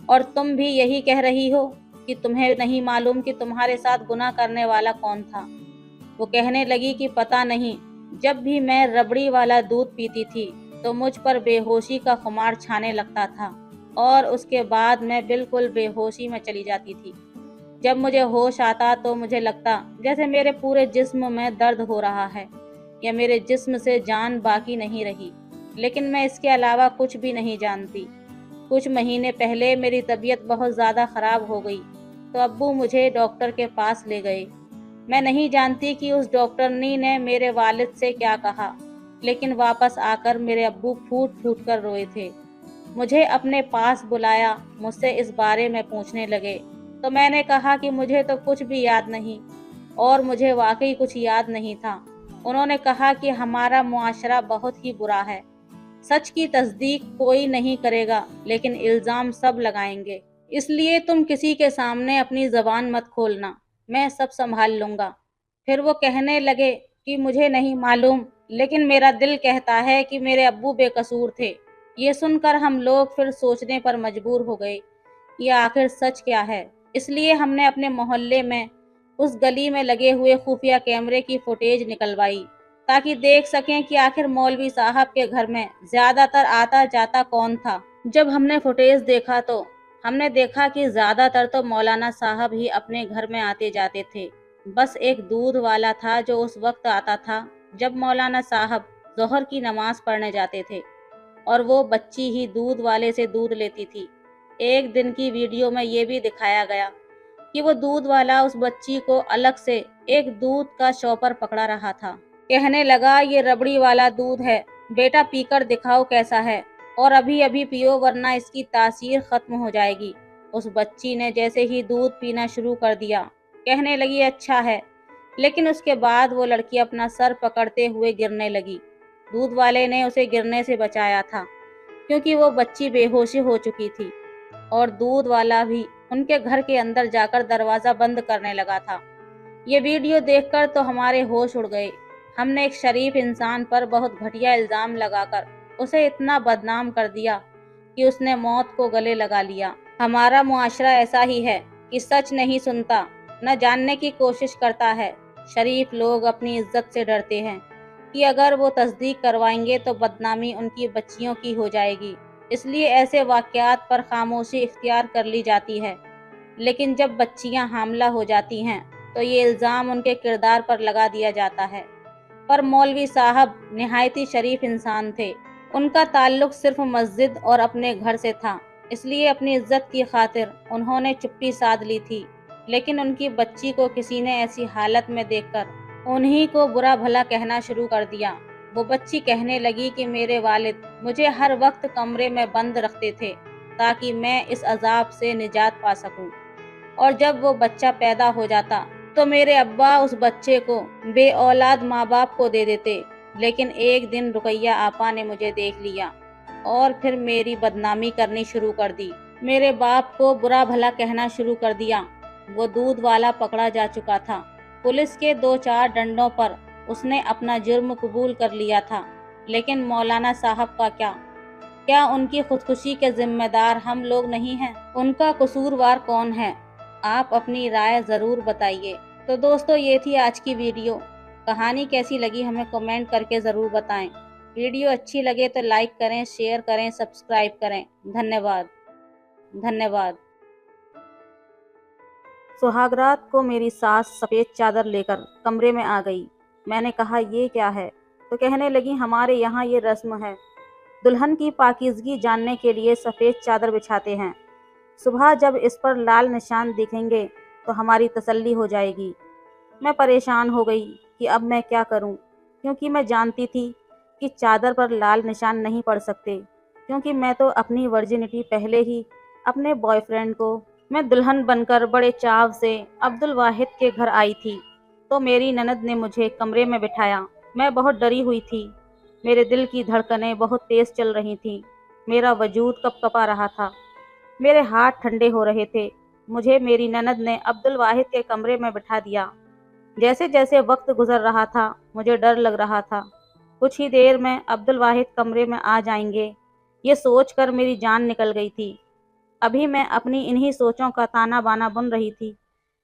اور تم بھی یہی کہہ رہی ہو کہ تمہیں نہیں معلوم کہ تمہارے ساتھ گناہ کرنے والا کون تھا۔ وہ کہنے لگی کہ پتہ نہیں، جب بھی میں ربڑی والا دودھ پیتی تھی تو مجھ پر بے ہوشی کا خمار چھانے لگتا تھا، اور اس کے بعد میں بالکل بے ہوشی میں چلی جاتی تھی۔ جب مجھے ہوش آتا تو مجھے لگتا جیسے میرے پورے جسم میں درد ہو رہا ہے یا میرے جسم سے جان باقی نہیں رہی، لیکن میں اس کے علاوہ کچھ بھی نہیں جانتی۔ کچھ مہینے پہلے میری طبیعت بہت زیادہ خراب ہو گئی تو ابو مجھے ڈاکٹر کے پاس لے گئے۔ میں نہیں جانتی کہ اس ڈاکٹرنی نے میرے والد سے کیا کہا، لیکن واپس آ کر میرے ابو پھوٹ پھوٹ کر روئے تھے۔ مجھے اپنے پاس بلایا، مجھ سے اس بارے میں پوچھنے لگے تو میں نے کہا کہ مجھے تو کچھ بھی یاد نہیں، اور مجھے واقعی کچھ یاد نہیں تھا۔ انہوں نے کہا کہ ہمارا معاشرہ بہت ہی برا ہے، سچ کی تصدیق کوئی نہیں کرے گا لیکن الزام سب لگائیں گے، اس لیے تم کسی کے سامنے اپنی زبان مت کھولنا۔ मैं सब संभाल लूँगा। फिर वो कहने लगे कि मुझे नहीं मालूम, लेकिन मेरा दिल कहता है कि मेरे अब्बू बेकसूर थे। ये सुनकर हम लोग फिर सोचने पर मजबूर हो गए, ये आखिर सच क्या है। इसलिए हमने अपने मोहल्ले में उस गली में लगे हुए खुफिया कैमरे की फुटेज निकलवाई, ताकि देख सकें कि आखिर मौलवी साहब के घर में ज्यादातर आता जाता कौन था। जब हमने फुटेज देखा तो हमने देखा कि ज्यादातर तो मौलाना साहब ही अपने घर में आते जाते थे। बस एक दूध वाला था जो उस वक्त आता था जब मौलाना साहब जोहर की नमाज पढ़ने जाते थे, और वो बच्ची ही दूध वाले से दूध लेती थी। एक दिन की वीडियो में ये भी दिखाया गया कि वो दूध वाला उस बच्ची को अलग से एक दूध का शॉपर पकड़ा रहा था। कहने लगा, ये रबड़ी वाला दूध है, बेटा पीकर दिखाओ कैसा है, और अभी अभी पियो वरना इसकी तासीर खत्म हो जाएगी। उस बच्ची ने जैसे ही दूध पीना शुरू कर दिया, कहने लगी अच्छा है, लेकिन उसके बाद वो लड़की अपना सर पकड़ते हुए गिरने लगी। दूध वाले ने उसे गिरने से बचाया था, क्योंकि वो बच्ची बेहोशी हो चुकी थी, और दूध वाला भी उनके घर के अंदर जाकर दरवाजा बंद करने लगा था। ये वीडियो देखकर तो हमारे होश उड़ गए। हमने एक शरीफ इंसान पर बहुत घटिया इल्जाम लगाकर उसे इतना बदनाम कर दिया कि उसने मौत को गले लगा लिया। हमारा मुआशरा ऐसा ही है कि सच नहीं सुनता, न जानने की कोशिश करता है। शरीफ लोग अपनी इज्जत से डरते हैं कि अगर वो तस्दीक करवाएंगे तो बदनामी उनकी बच्चियों की हो जाएगी, इसलिए ऐसे वाक़यात पर खामोशी इख्तियार कर ली जाती है। लेकिन जब बच्चियां हामला हो जाती हैं तो ये इल्ज़ाम उनके किरदार पर लगा दिया जाता है। पर मौलवी साहब निहायती शरीफ इंसान थे। उनका ताल्लुक सिर्फ मस्जिद और अपने घर से था, इसलिए अपनी इज्जत की खातिर उन्होंने चुप्पी साध ली थी। लेकिन उनकी बच्ची को किसी ने ऐसी हालत में देखकर उन्हीं को बुरा भला कहना शुरू कर दिया। वो बच्ची कहने लगी कि मेरे वालिद मुझे हर वक्त कमरे में बंद रखते थे ताकि मैं इस अजाब से निजात पा सकूं, और जब वो बच्चा पैदा हो जाता तो मेरे अब्बा उस बच्चे को बे औलाद माँ बाप को दे देते। लेकिन एक दिन रुकैया आपा ने मुझे देख लिया और फिर मेरी बदनामी करनी शुरू कर दी। मेरे बाप को बुरा भला कहना शुरू कर दिया। वो दूध वाला पकड़ा जा चुका था। पुलिस के 2-4 डंडों पर उसने अपना जुर्म कबूल कर लिया था। लेकिन मौलाना साहब का क्या? क्या उनकी खुदकुशी के जिम्मेदार हम लोग नहीं हैं? उनका कसूरवार कौन है? आप अपनी राय ज़रूर बताइए। तो दोस्तों, ये थी आज की वीडियो। कहानी कैसी लगी हमें कमेंट करके ज़रूर बताएं। वीडियो अच्छी लगे तो लाइक करें, शेयर करें, सब्सक्राइब करें। धन्यवाद। धन्यवाद। सुहागरात को मेरी सास सफ़ेद चादर लेकर कमरे में आ गई। मैंने कहा, ये क्या है? तो कहने लगी, हमारे यहाँ ये रस्म है, दुल्हन की पाकीज़गी जानने के लिए सफ़ेद चादर बिछाते हैं। सुबह जब इस पर लाल निशान दिखेंगे तो हमारी तसल्ली हो जाएगी। मैं परेशान हो गई कि अब मैं क्या करूं, क्योंकि मैं जानती थी कि चादर पर लाल निशान नहीं पड़ सकते, क्योंकि मैं तो अपनी वर्जिनिटी पहले ही अपने बॉयफ्रेंड को मैं दुल्हन बनकर बड़े चाव से अब्दुल वाहिद के घर आई थी। तो मेरी ननद ने मुझे कमरे में बिठाया। मैं बहुत डरी हुई थी। मेरे दिल की धड़कनें बहुत तेज़ चल रही थीं। मेरा वजूद कँपकँपा रहा था। मेरे हाथ ठंडे हो रहे थे। मुझे मेरी ननद ने अब्दुल वाहिद के कमरे में बिठा दिया। जैसे जैसे वक्त गुजर रहा था मुझे डर लग रहा था। कुछ ही देर में अब्दुल वाहिद कमरे में आ जाएंगे, ये सोचकर मेरी जान निकल गई थी। अभी मैं अपनी इन्हीं सोचों का ताना बाना बुन रही थी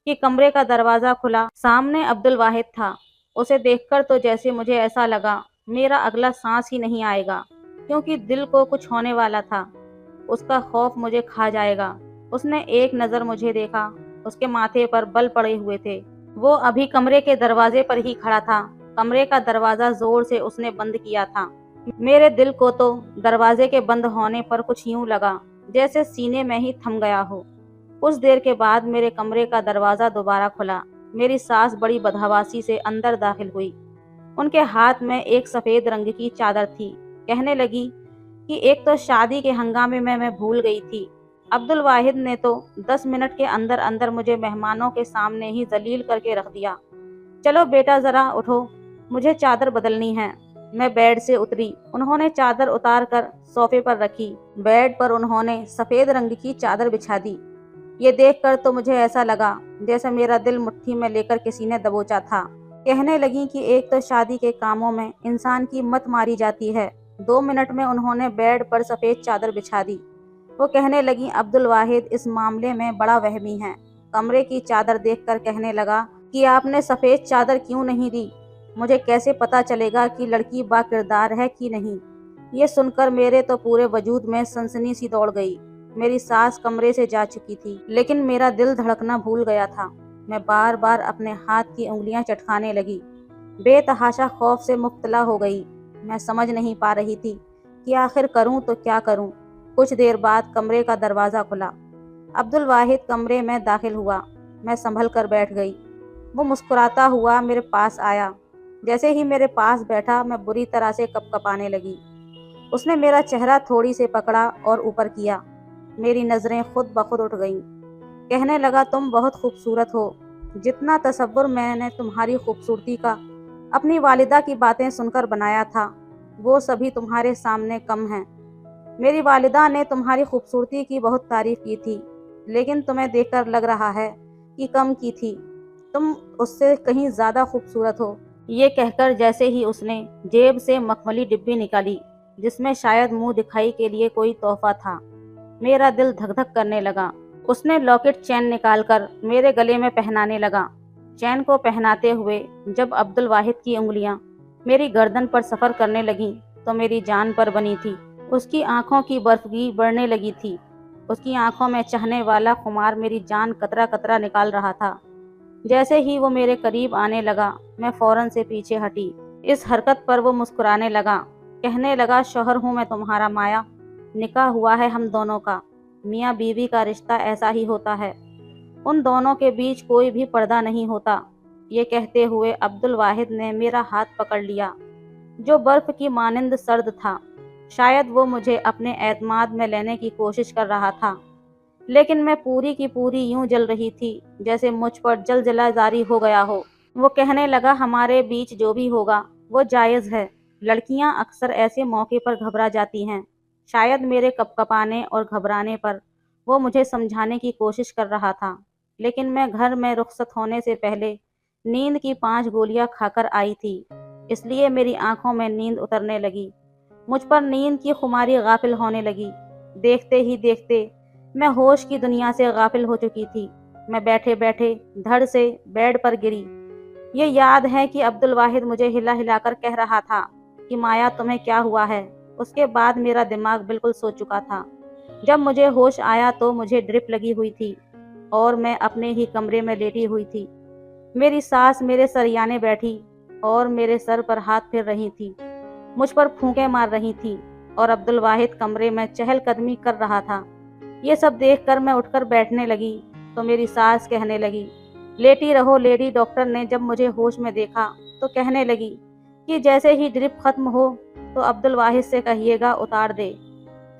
कि कमरे का दरवाज़ा खुला। सामने अब्दुल वाहिद था। उसे देखकर तो जैसे मुझे ऐसा लगा मेरा अगला सांस ही नहीं आएगा, क्योंकि दिल को कुछ होने वाला था। उसका खौफ मुझे खा जाएगा। उसने एक नज़र मुझे देखा। उसके माथे पर बल पड़े हुए थे। वो अभी कमरे के दरवाजे पर ही खड़ा था। कमरे का दरवाज़ा ज़ोर से उसने बंद किया था। मेरे दिल को तो दरवाजे के बंद होने पर कुछ यूं लगा जैसे सीने में ही थम गया हो। कुछ देर के बाद मेरे कमरे का दरवाज़ा दोबारा खुला। मेरी सास बड़ी बदहवासी से अंदर दाखिल हुई। उनके हाथ में एक सफ़ेद रंग की चादर थी। कहने लगी कि एक तो शादी के हंगामे में मैं भूल गई थी। अब्दुल वाहिद ने तो 10 मिनट के अंदर अंदर मुझे मेहमानों के सामने ही जलील करके रख दिया। चलो बेटा ज़रा उठो, मुझे चादर बदलनी है। मैं बेड से उतरी। उन्होंने चादर उतार कर सोफे पर रखी। बेड पर उन्होंने सफ़ेद रंग की चादर बिछा दी। ये देखकर तो मुझे ऐसा लगा जैसे मेरा दिल मुट्ठी में लेकर किसी ने दबोचा था। कहने लगी कि एक तो शादी के कामों में इंसान की मत मारी जाती है। 2 मिनट में उन्होंने बेड पर सफ़ेद चादर बिछा दी। वो कहने लगी, अब्दुल वाहिद इस मामले में बड़ा वहमी है। कमरे की चादर देखकर कहने लगा कि आपने सफ़ेद चादर क्यों नहीं दी? मुझे कैसे पता चलेगा कि लड़की बाकिरदार है कि नहीं? ये सुनकर मेरे तो पूरे वजूद में सनसनी सी दौड़ गई। मेरी सांस कमरे से जा चुकी थी, लेकिन मेरा दिल धड़कना भूल गया था। मैं बार बार अपने हाथ की उंगलियां चटकाने लगी। बेतहाशा खौफ से मुब्तला हो गई। मैं समझ नहीं पा रही थी कि आखिर करूं तो क्या करूं। कुछ देर बाद कमरे का दरवाज़ा खुला। अब्दुल वाहिद कमरे में दाखिल हुआ। मैं संभल कर बैठ गई। वो मुस्कुराता हुआ मेरे पास आया। जैसे ही मेरे पास बैठा, मैं बुरी तरह से कँपकँपाने लगी। उसने मेरा चेहरा थोड़ी से पकड़ा और ऊपर किया। मेरी नज़रें खुद ब खुद उठ गईं। कहने लगा, तुम बहुत खूबसूरत हो। जितना तसव्वुर मैंने तुम्हारी खूबसूरती का अपनी वालिदा की बातें सुनकर बनाया था, वो सभी तुम्हारे सामने कम हैं। मेरी वालिदा ने तुम्हारी खूबसूरती की बहुत तारीफ़ की थी, लेकिन तुम्हें देखकर लग रहा है कि कम की थी। तुम उससे कहीं ज़्यादा खूबसूरत हो। ये कहकर जैसे ही उसने जेब से मखमली डिब्बी निकाली, जिसमें शायद मुंह दिखाई के लिए कोई तोहफा था, मेरा दिल धक धक करने लगा। उसने लॉकेट चैन निकालकर मेरे गले में पहनाने लगा। चैन को पहनाते हुए जब अब्दुल वाहिद की उंगलियां मेरी गर्दन पर सफ़र करने लगीं, तो मेरी जान पर बनी थी। उसकी आंखों की बर्फगी बढ़ने लगी थी। उसकी आंखों में चाहने वाला खुमार मेरी जान कतरा कतरा निकाल रहा था। जैसे ही वो मेरे करीब आने लगा, मैं फौरन से पीछे हटी। इस हरकत पर वो मुस्कुराने लगा। कहने लगा, शौहर हूँ मैं तुम्हारा माया। निकाह हुआ है हम दोनों का। मियाँ बीवी का रिश्ता ऐसा ही होता है। उन दोनों के बीच कोई भी पर्दा नहीं होता। ये कहते हुए अब्दुल वाहिद ने मेरा हाथ पकड़ लिया, जो बर्फ की मानिंद सर्द था। शायद वो मुझे अपने एतमाद में लेने की कोशिश कर रहा था, लेकिन मैं पूरी की पूरी यूं जल रही थी जैसे मुझ पर जलजला जारी हो गया हो। वो कहने लगा, हमारे बीच जो भी होगा वो जायज़ है। लड़कियां अक्सर ऐसे मौके पर घबरा जाती हैं। शायद मेरे कपकपाने और घबराने पर वो मुझे समझाने की कोशिश कर रहा था, लेकिन मैं घर में रुखसत होने से पहले नींद की 5 गोलियां खाकर आई थी, इसलिए मेरी आंखों में नींद उतरने लगी। मुझ पर नींद की खुमारी गाफिल होने लगी। देखते ही देखते मैं होश की दुनिया से गाफिल हो चुकी थी। मैं बैठे बैठे धड़ से बेड पर गिरी। ये याद है कि अब्दुल वाहिद मुझे हिला हिलाकर कह रहा था कि माया तुम्हें क्या हुआ है। उसके बाद मेरा दिमाग बिल्कुल सो चुका था। जब मुझे होश आया तो मुझे ड्रिप लगी हुई थी और मैं अपने ही कमरे में लेटी हुई थी। मेरी सास मेरे सरियाने बैठी और मेरे सर पर हाथ फेर रही थी, मुझ पर फूंके मार रही थी, और अब्दुल वाहिद कमरे में चहलकदमी कर रहा था। ये सब देखकर मैं उठकर बैठने लगी तो मेरी सास कहने लगी, लेटी रहो लेडी। डॉक्टर ने जब मुझे होश में देखा तो कहने लगी कि जैसे ही ड्रिप खत्म हो तो अब्दुल वाहिद से कहिएगा उतार दे।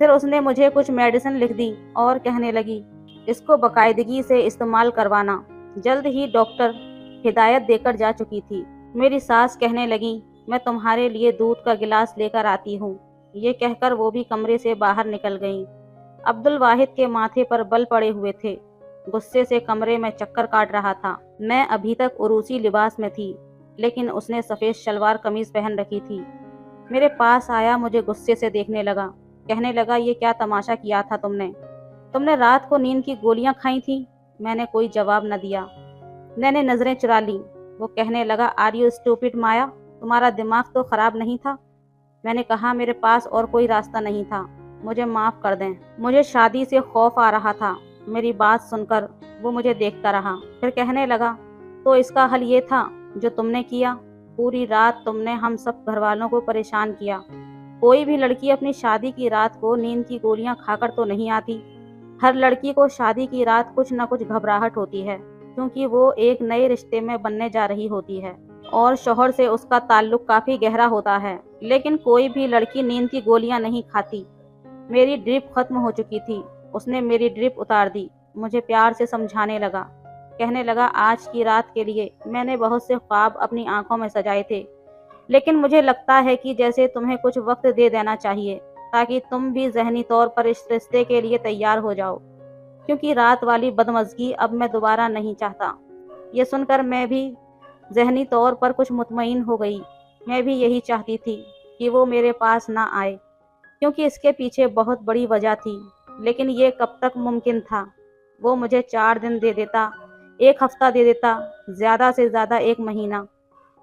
फिर उसने मुझे कुछ मेडिसिन लिख दी और कहने लगी, इसको बाकायदगी से इस्तेमाल करवाना। जल्द ही डॉक्टर हिदायत देकर जा चुकी थी। मेरी सास कहने लगी, मैं तुम्हारे लिए दूध का गिलास लेकर आती हूँ। ये कहकर वो भी कमरे से बाहर निकल गईं। अब्दुल वाहिद के माथे पर बल पड़े हुए थे। गुस्से से कमरे में चक्कर काट रहा था। मैं अभी तक उरूसी लिबास में थी, लेकिन उसने सफ़ेद शलवार कमीज पहन रखी थी। मेरे पास आया, मुझे गुस्से से देखने लगा। कहने लगा, ये क्या तमाशा किया था तुमने? तुमने रात को नींद की गोलियां खाई थी? मैंने कोई जवाब न दिया। मैंने नज़रें चुरा ली। वो कहने लगा, आर यू स्टूपिड माया, तुम्हारा दिमाग तो ख़राब नहीं था? मैंने कहा, मेरे पास और कोई रास्ता नहीं था, मुझे माफ़ कर दें। मुझे शादी से खौफ आ रहा था। मेरी बात सुनकर वो मुझे देखता रहा। फिर कहने लगा, तो इसका हल ये था जो तुमने किया? पूरी रात तुमने हम सब घर वालों को परेशान किया। कोई भी लड़की अपनी शादी की रात को नींद की गोलियां खाकर तो नहीं आती। हर लड़की को शादी की रात कुछ न कुछ घबराहट होती है, क्योंकि वो एक नए रिश्ते में बनने जा रही होती है और शौहर से उसका ताल्लुक काफ़ी गहरा होता है। लेकिन कोई भी लड़की नींद की गोलियां नहीं खाती। मेरी ड्रिप खत्म हो चुकी थी। उसने मेरी ड्रिप उतार दी। मुझे प्यार से समझाने लगा। कहने लगा, आज की रात के लिए मैंने बहुत से ख्वाब अपनी आंखों में सजाए थे, लेकिन मुझे लगता है कि जैसे तुम्हें कुछ वक्त दे देना चाहिए ताकि तुम भी ज़हनी तौर पर इस रिश्ते के लिए तैयार हो जाओ। क्योंकि रात वाली बदमज़गी अब मैं दोबारा नहीं चाहता। ये सुनकर मैं भी ज़हनी तौर पर कुछ मुतमईन हो गई। मैं भी यही चाहती थी कि वो मेरे पास ना आए, क्योंकि इसके पीछे बहुत बड़ी वजह थी। लेकिन ये कब तक मुमकिन था? वो मुझे 4 दिन दे देता, 1 हफ्ता दे देता, ज़्यादा से ज़्यादा 1 महीना।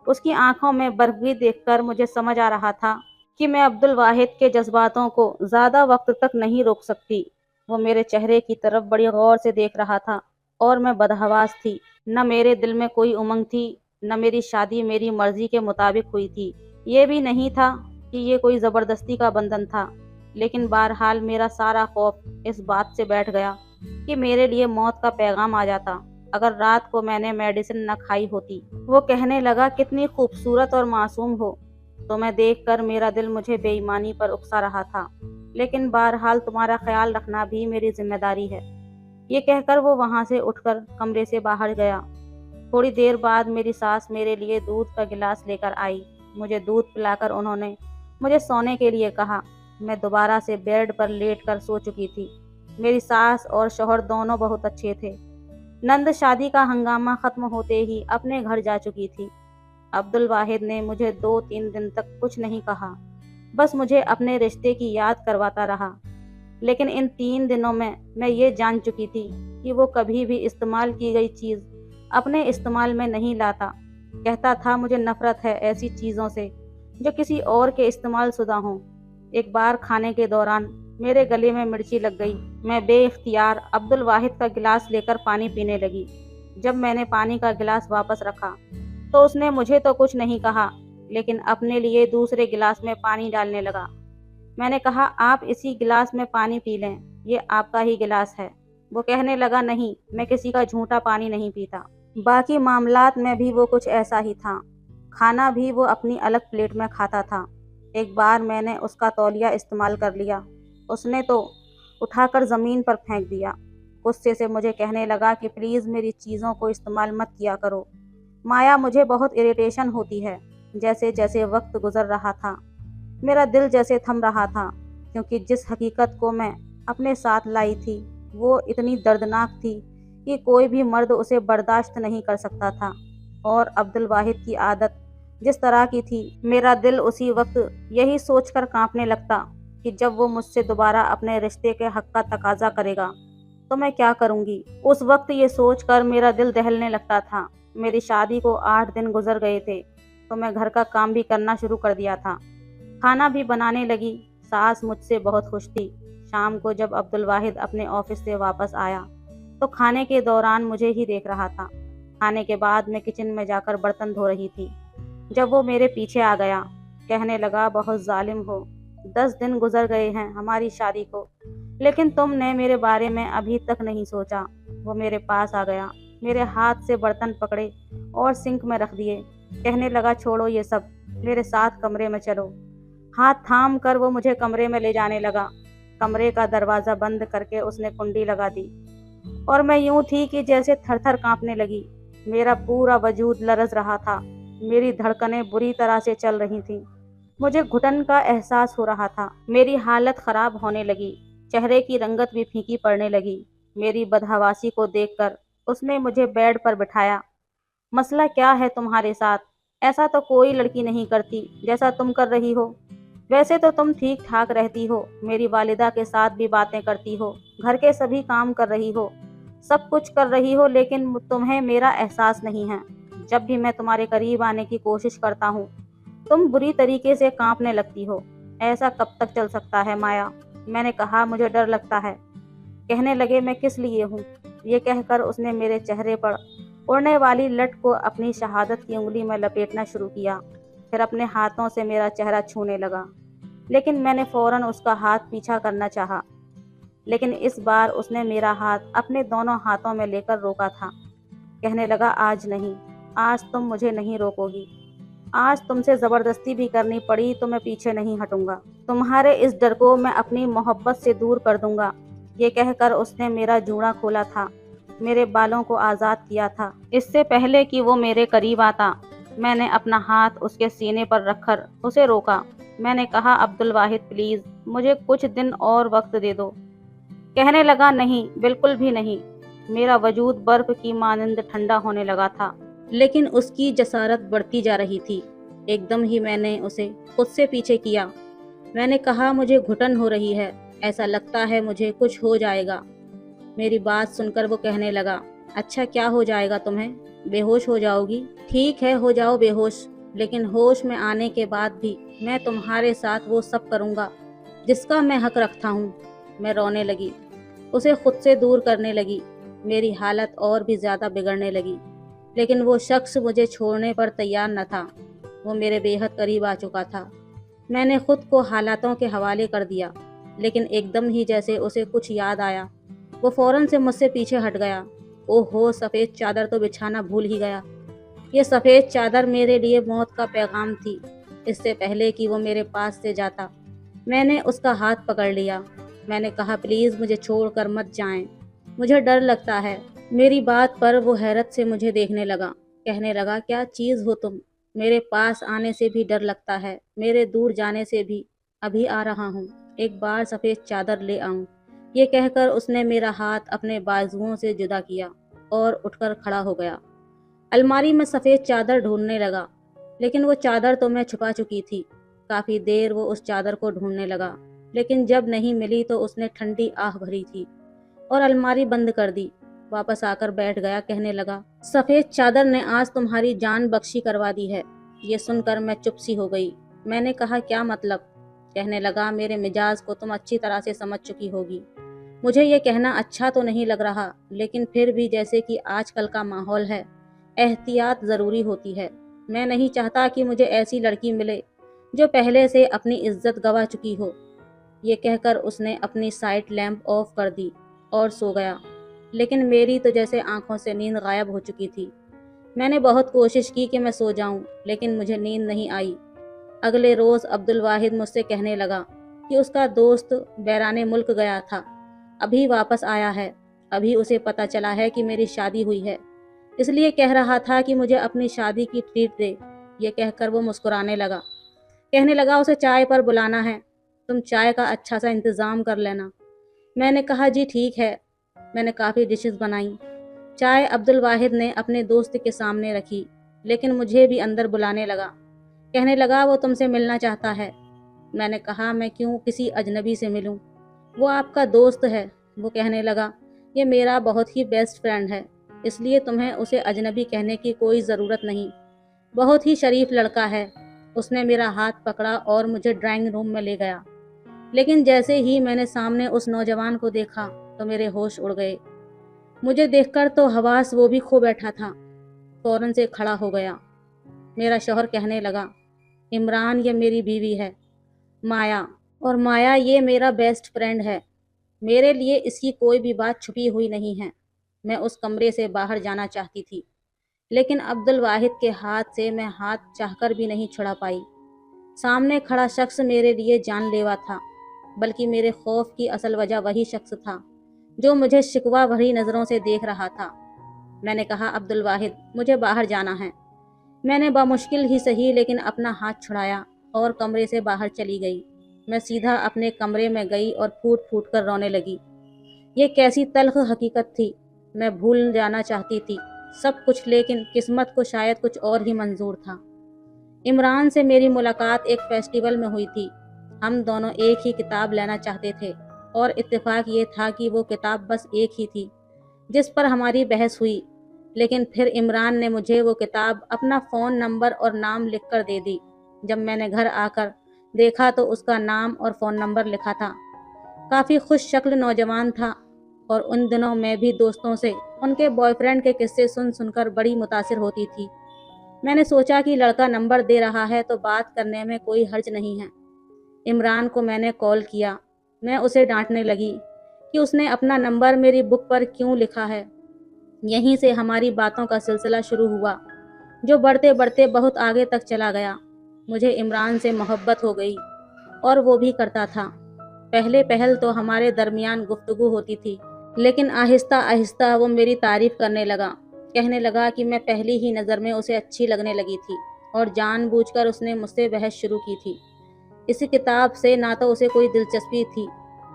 उसकी आंखों में बर्फ़ी देखकर मुझे समझ आ रहा था कि मैं अब्दुल वाहिद के जज्बातों को ज़्यादा वक्त तक नहीं रोक सकती। वो मेरे चेहरे की तरफ बड़ी गौर से देख रहा था और मैं बदहवास थी। न मेरे दिल में कोई उमंग थी, न मेरी शादी मेरी मर्जी के मुताबिक हुई थी। ये भी नहीं था कि ये कोई ज़बरदस्ती का बंधन था, लेकिन बहरहाल मेरा सारा खौफ इस बात से बैठ गया कि मेरे लिए मौत का पैगाम आ जाता अगर रात को मैंने मेडिसिन न खाई होती। वो कहने लगा, कितनी खूबसूरत और मासूम हो। तुम्हें देखकर मेरा दिल मुझे बेईमानी पर उकसा रहा था, लेकिन बहरहाल तुम्हारा ख्याल रखना भी मेरी जिम्मेदारी है। ये कहकर वो वहाँ से उठकर कमरे से बाहर गया। थोड़ी देर बाद मेरी सास मेरे लिए दूध का गिलास लेकर आई। मुझे दूध पिलाकर उन्होंने मुझे सोने के लिए कहा। मैं दोबारा से बेड पर लेटकर सो चुकी थी। मेरी सास और शौहर दोनों बहुत अच्छे थे। नंद शादी का हंगामा खत्म होते ही अपने घर जा चुकी थी। अब्दुल वाहिद ने मुझे 2-3 दिन तक कुछ नहीं कहा, बस मुझे अपने रिश्ते की याद करवाता रहा। लेकिन इन 3 दिनों में मैं ये जान चुकी थी कि वो कभी भी इस्तेमाल की गई चीज़ अपने इस्तेमाल में नहीं लाता। कहता था, मुझे नफरत है ऐसी चीज़ों से जो किसी और के इस्तेमाल शुदा हों। एक बार खाने के दौरान मेरे गले में मिर्ची लग गई। मैं बेइख्तियार अब्दुल वाहिद का गिलास लेकर पानी पीने लगी। जब मैंने पानी का गिलास वापस रखा तो उसने मुझे तो कुछ नहीं कहा, लेकिन अपने लिए दूसरे गिलास में पानी डालने लगा। मैंने कहा, आप इसी गिलास में पानी पी लें, ये आपका ही गिलास है। वो कहने लगा, नहीं, मैं किसी का झूठा पानी नहीं पीता। बाकी मामलात में भी वो कुछ ऐसा ही था। खाना भी वो अपनी अलग प्लेट में खाता था। एक बार मैंने उसका तौलिया इस्तेमाल कर लिया, उसने तो उठाकर ज़मीन पर फेंक दिया। गुस्से से मुझे कहने लगा कि प्लीज़ मेरी चीज़ों को इस्तेमाल मत किया करो। माया, मुझे बहुत इरिटेशन होती है। जैसे जैसे वक्त गुजर रहा था मेरा दिल जैसे थम रहा था, क्योंकि जिस हकीकत को मैं अपने साथ लाई थी वो इतनी दर्दनाक थी कि कोई भी मर्द उसे बर्दाश्त नहीं कर सकता था। और अब्दुल वाहिद की आदत जिस तरह की थी, मेरा दिल उसी वक्त यही सोचकर कांपने लगता कि जब वो मुझसे दोबारा अपने रिश्ते के हक का तकाजा करेगा तो मैं क्या करूंगी। उस वक्त ये सोचकर मेरा दिल दहलने लगता था। मेरी शादी को 8 दिन गुजर गए थे तो मैं घर का काम भी करना शुरू कर दिया था, खाना भी बनाने लगी। सास मुझसे बहुत खुश थी। शाम को जब अब्दुल वाहिद अपने ऑफिस से वापस आया तो खाने के दौरान मुझे ही देख रहा था। खाने के बाद मैं किचन में जाकर बर्तन धो रही थी जब वो मेरे पीछे आ गया। कहने लगा, बहुत जालिम हो, 10 दिन गुजर गए हैं हमारी शादी को, लेकिन तुमने मेरे बारे में अभी तक नहीं सोचा। वो मेरे पास आ गया, मेरे हाथ से बर्तन पकड़े और सिंक में रख दिए। कहने लगा, छोड़ो ये सब, मेरे साथ कमरे में चलो। हाथ थाम कर वो मुझे कमरे में ले जाने लगा। कमरे का दरवाज़ा बंद करके उसने कुंडी लगा दी और मैं यूं थी कि जैसे थर-थर कांपने लगी। मेरा पूरा वजूद लरज़ रहा था। मेरी धड़कनें बुरी तरह से चल रही थीं। मुझे घुटन का एहसास हो रहा था। मेरी हालत ख़राब होने लगी। चेहरे की रंगत भी फीकी पड़ने लगी। मेरी बदहवासी को देखकर उसने मुझे बेड पर बिठाया। मसला क्या है तुम्हारे साथ? ऐसा तो कोई लड़की नहीं करती जैसा तुम कर रही हो। वैसे तो तुम ठीक ठाक रहती हो, मेरी वालिदा के साथ भी बातें करती हो, घर के सभी काम कर रही हो, सब कुछ कर रही हो, लेकिन तुम्हें मेरा एहसास नहीं है। जब भी मैं तुम्हारे करीब आने की कोशिश करता हूँ तुम बुरी तरीके से कांपने लगती हो। ऐसा कब तक चल सकता है माया? मैंने कहा, मुझे डर लगता है। कहने लगे, मैं किस लिए हूँ? ये कहकर उसने मेरे चेहरे पर उड़ने वाली लट को अपनी शहादत की उंगली में लपेटना शुरू किया, फिर अपने हाथों से मेरा चेहरा छूने लगा। लेकिन मैंने फौरन उसका हाथ पीछा करना चाहा, लेकिन इस बार उसने मेरा हाथ अपने दोनों हाथों में लेकर रोका था। कहने लगा, आज नहीं, आज तुम मुझे नहीं रोकोगी। आज तुमसे ज़बरदस्ती भी करनी पड़ी तो मैं पीछे नहीं हटूंगा। तुम्हारे इस डर को मैं अपनी मोहब्बत से दूर कर दूंगा। ये कहकर उसने मेरा जूड़ा खोला था, मेरे बालों को आज़ाद किया था। इससे पहले कि वो मेरे करीब आता, मैंने अपना हाथ उसके सीने पर रखकर उसे रोका। मैंने कहा, अब्दुल वाहिद प्लीज़ मुझे कुछ दिन और वक्त दे दो। کہنے لگا نہیں، بالکل بھی نہیں۔ میرا وجود برف کی مانند ٹھنڈا ہونے لگا تھا، لیکن اس کی جسارت بڑھتی جا رہی تھی۔ ایک دم ہی میں نے اسے خود سے پیچھے کیا۔ میں نے کہا مجھے گھٹن ہو رہی ہے، ایسا لگتا ہے مجھے کچھ ہو جائے گا۔ میری بات سن کر وہ کہنے لگا، اچھا کیا ہو جائے گا تمہیں؟ بے ہوش ہو جاؤ گی؟ ٹھیک ہے ہو جاؤ بے ہوش، لیکن ہوش میں آنے کے بعد بھی میں تمہارے ساتھ وہ سب کروں گا جس کا میں حق رکھتا ہوں۔ میں رونے لگی، اسے خود سے دور کرنے لگی۔ میری حالت اور بھی زیادہ بگڑنے لگی، لیکن وہ شخص مجھے چھوڑنے پر تیار نہ تھا۔ وہ میرے بے حد قریب آ چکا تھا۔ میں نے خود کو حالاتوں کے حوالے کر دیا، لیکن ایک دم ہی جیسے اسے کچھ یاد آیا، وہ فوراً سے مجھ سے پیچھے ہٹ گیا۔ اوہ ہو، سفید چادر تو بچھانا بھول ہی گیا۔ یہ سفید چادر میرے لیے موت کا پیغام تھی۔ اس سے پہلے کہ وہ میرے پاس سے جاتا، میں نے اس کا ہاتھ پکڑ لیا۔ میں نے کہا پلیز مجھے چھوڑ کر مت جائیں، مجھے ڈر لگتا ہے۔ میری بات پر وہ حیرت سے مجھے دیکھنے لگا، کہنے لگا کیا چیز ہو تم؟ میرے پاس آنے سے بھی ڈر لگتا ہے، میرے دور جانے سے بھی۔ ابھی آ رہا ہوں، ایک بار سفید چادر لے آؤں۔ یہ کہہ کر اس نے میرا ہاتھ اپنے بازوؤں سے جدا کیا اور اٹھ کر کھڑا ہو گیا۔ الماری میں سفید چادر ڈھونڈنے لگا، لیکن وہ چادر تو میں چھپا چکی تھی۔ کافی دیر وہ اس چادر کو ڈھونڈنے لگا، لیکن جب نہیں ملی تو اس نے ٹھنڈی آہ بھری تھی اور الماری بند کر دی۔ واپس آ کر بیٹھ گیا، کہنے لگا سفید چادر نے آج تمہاری جان بخشی کروا دی ہے۔ یہ سن کر میں چپ سی ہو گئی۔ میں نے کہا کیا مطلب؟ کہنے لگا میرے مزاج کو تم اچھی طرح سے سمجھ چکی ہوگی۔ مجھے یہ کہنا اچھا تو نہیں لگ رہا، لیکن پھر بھی جیسے کہ آج کل کا ماحول ہے، احتیاط ضروری ہوتی ہے۔ میں نہیں چاہتا کہ مجھے ایسی لڑکی ملے جو پہلے سے اپنی عزت گنوا چکی ہو۔ یہ کہہ کر اس نے اپنی سائٹ لیمپ آف کر دی اور سو گیا، لیکن میری تو جیسے آنکھوں سے نیند غائب ہو چکی تھی۔ میں نے بہت کوشش کی کہ میں سو جاؤں، لیکن مجھے نیند نہیں آئی۔ اگلے روز عبدالواحد مجھ سے کہنے لگا کہ اس کا دوست بیرون ملک گیا تھا، ابھی واپس آیا ہے، ابھی اسے پتہ چلا ہے کہ میری شادی ہوئی ہے، اس لیے کہہ رہا تھا کہ مجھے اپنی شادی کی ٹریٹ دے۔ یہ کہہ کر وہ مسکرانے لگا، کہنے لگا اسے چائے پر بلانا ہے، تم چائے کا اچھا سا انتظام کر لینا۔ میں نے کہا جی ٹھیک ہے۔ میں نے کافی ڈشز بنائیں۔ چائے عبدالواحد نے اپنے دوست کے سامنے رکھی، لیکن مجھے بھی اندر بلانے لگا، کہنے لگا وہ تم سے ملنا چاہتا ہے۔ میں نے کہا میں کیوں کسی اجنبی سے ملوں، وہ آپ کا دوست ہے۔ وہ کہنے لگا یہ میرا بہت ہی بیسٹ فرینڈ ہے، اس لیے تمہیں اسے اجنبی کہنے کی کوئی ضرورت نہیں، بہت ہی شریف لڑکا ہے۔ اس نے میرا ہاتھ پکڑا اور مجھے ڈرائنگ روم میں لے گیا، لیکن جیسے ہی میں نے سامنے اس نوجوان کو دیکھا تو میرے ہوش اڑ گئے۔ مجھے دیکھ کر تو حواس وہ بھی کھو بیٹھا تھا۔ فوراً سے کھڑا ہو گیا۔ میرا شوہر کہنے لگا عمران یہ میری بیوی ہے مایا، اور مایا یہ میرا بیسٹ فرینڈ ہے، میرے لیے اس کی کوئی بھی بات چھپی ہوئی نہیں ہے۔ میں اس کمرے سے باہر جانا چاہتی تھی، لیکن عبدالواحد کے ہاتھ سے میں ہاتھ چاہ کر بھی نہیں چھڑا پائی۔ سامنے کھڑا شخص میرے لیے جان لیوا تھا، بلکہ میرے خوف کی اصل وجہ وہی شخص تھا جو مجھے شکوہ بھری نظروں سے دیکھ رہا تھا۔ میں نے کہا عبدالواحد مجھے باہر جانا ہے۔ میں نے بمشکل ہی صحیح لیکن اپنا ہاتھ چھڑایا اور کمرے سے باہر چلی گئی۔ میں سیدھا اپنے کمرے میں گئی اور پھوٹ پھوٹ کر رونے لگی۔ یہ کیسی تلخ حقیقت تھی، میں بھول جانا چاہتی تھی سب کچھ، لیکن قسمت کو شاید کچھ اور ہی منظور تھا۔ عمران سے میری ملاقات ایک فیسٹیول میں ہوئی تھی۔ ہم دونوں ایک ہی کتاب لینا چاہتے تھے، اور اتفاق یہ تھا کہ وہ کتاب بس ایک ہی تھی جس پر ہماری بحث ہوئی، لیکن پھر عمران نے مجھے وہ کتاب اپنا فون نمبر اور نام لکھ کر دے دی۔ جب میں نے گھر آ کر دیکھا تو اس کا نام اور فون نمبر لکھا تھا۔ کافی خوش شکل نوجوان تھا، اور ان دنوں میں بھی دوستوں سے ان کے بوائے فرینڈ کے قصے سن سن کر بڑی متاثر ہوتی تھی۔ میں نے سوچا کہ لڑکا نمبر دے رہا ہے تو بات کرنے میں کوئی حرج نہیں ہے۔ عمران کو میں نے کال کیا۔ میں اسے ڈانٹنے لگی کہ اس نے اپنا نمبر میری بک پر کیوں لکھا ہے۔ یہیں سے ہماری باتوں کا سلسلہ شروع ہوا، جو بڑھتے بڑھتے بہت آگے تک چلا گیا۔ مجھے عمران سے محبت ہو گئی، اور وہ بھی کرتا تھا۔ پہلے پہل تو ہمارے درمیان گفتگو ہوتی تھی، لیکن آہستہ آہستہ وہ میری تعریف کرنے لگا، کہنے لگا کہ میں پہلی ہی نظر میں اسے اچھی لگنے لگی تھی، اور جان بوجھ کر اس نے مجھ سے بحث شروع کی تھی۔ اسی کتاب سے نہ تو اسے کوئی دلچسپی تھی،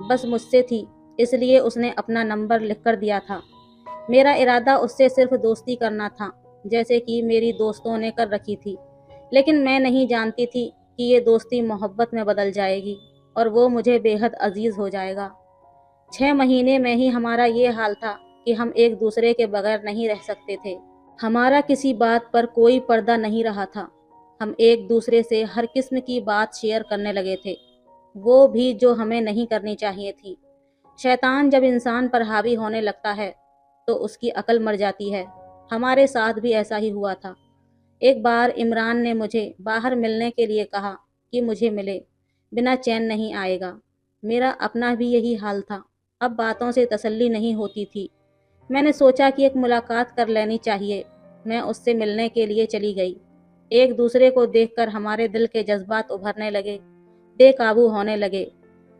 بس مجھ سے تھی، اس لیے اس نے اپنا نمبر لکھ کر دیا تھا۔ میرا ارادہ اس سے صرف دوستی کرنا تھا، جیسے کہ میری دوستوں نے کر رکھی تھی، لیکن میں نہیں جانتی تھی کہ یہ دوستی محبت میں بدل جائے گی اور وہ مجھے بے حد عزیز ہو جائے گا۔ 6 مہینے میں ہی ہمارا یہ حال تھا کہ ہم ایک دوسرے کے بغیر نہیں رہ سکتے تھے۔ ہمارا کسی بات پر کوئی پردہ نہیں رہا تھا۔ ہم ایک دوسرے سے ہر قسم کی بات شیئر کرنے لگے تھے، وہ بھی جو ہمیں نہیں کرنی چاہیے تھی۔ شیطان جب انسان پر حاوی ہونے لگتا ہے تو اس کی عقل مر جاتی ہے۔ ہمارے ساتھ بھی ایسا ہی ہوا تھا۔ ایک بار عمران نے مجھے باہر ملنے کے لیے کہا کہ مجھے ملے، بنا چین نہیں آئے گا۔ میرا اپنا بھی یہی حال تھا۔ اب باتوں سے تسلی نہیں ہوتی تھی۔ میں نے سوچا کہ ایک ملاقات کر لینی چاہیے۔ میں اس سے ملنے کے لیے چلی گئی۔ ایک دوسرے کو دیکھ کر ہمارے دل کے جذبات ابھرنے لگے، بے قابو ہونے لگے۔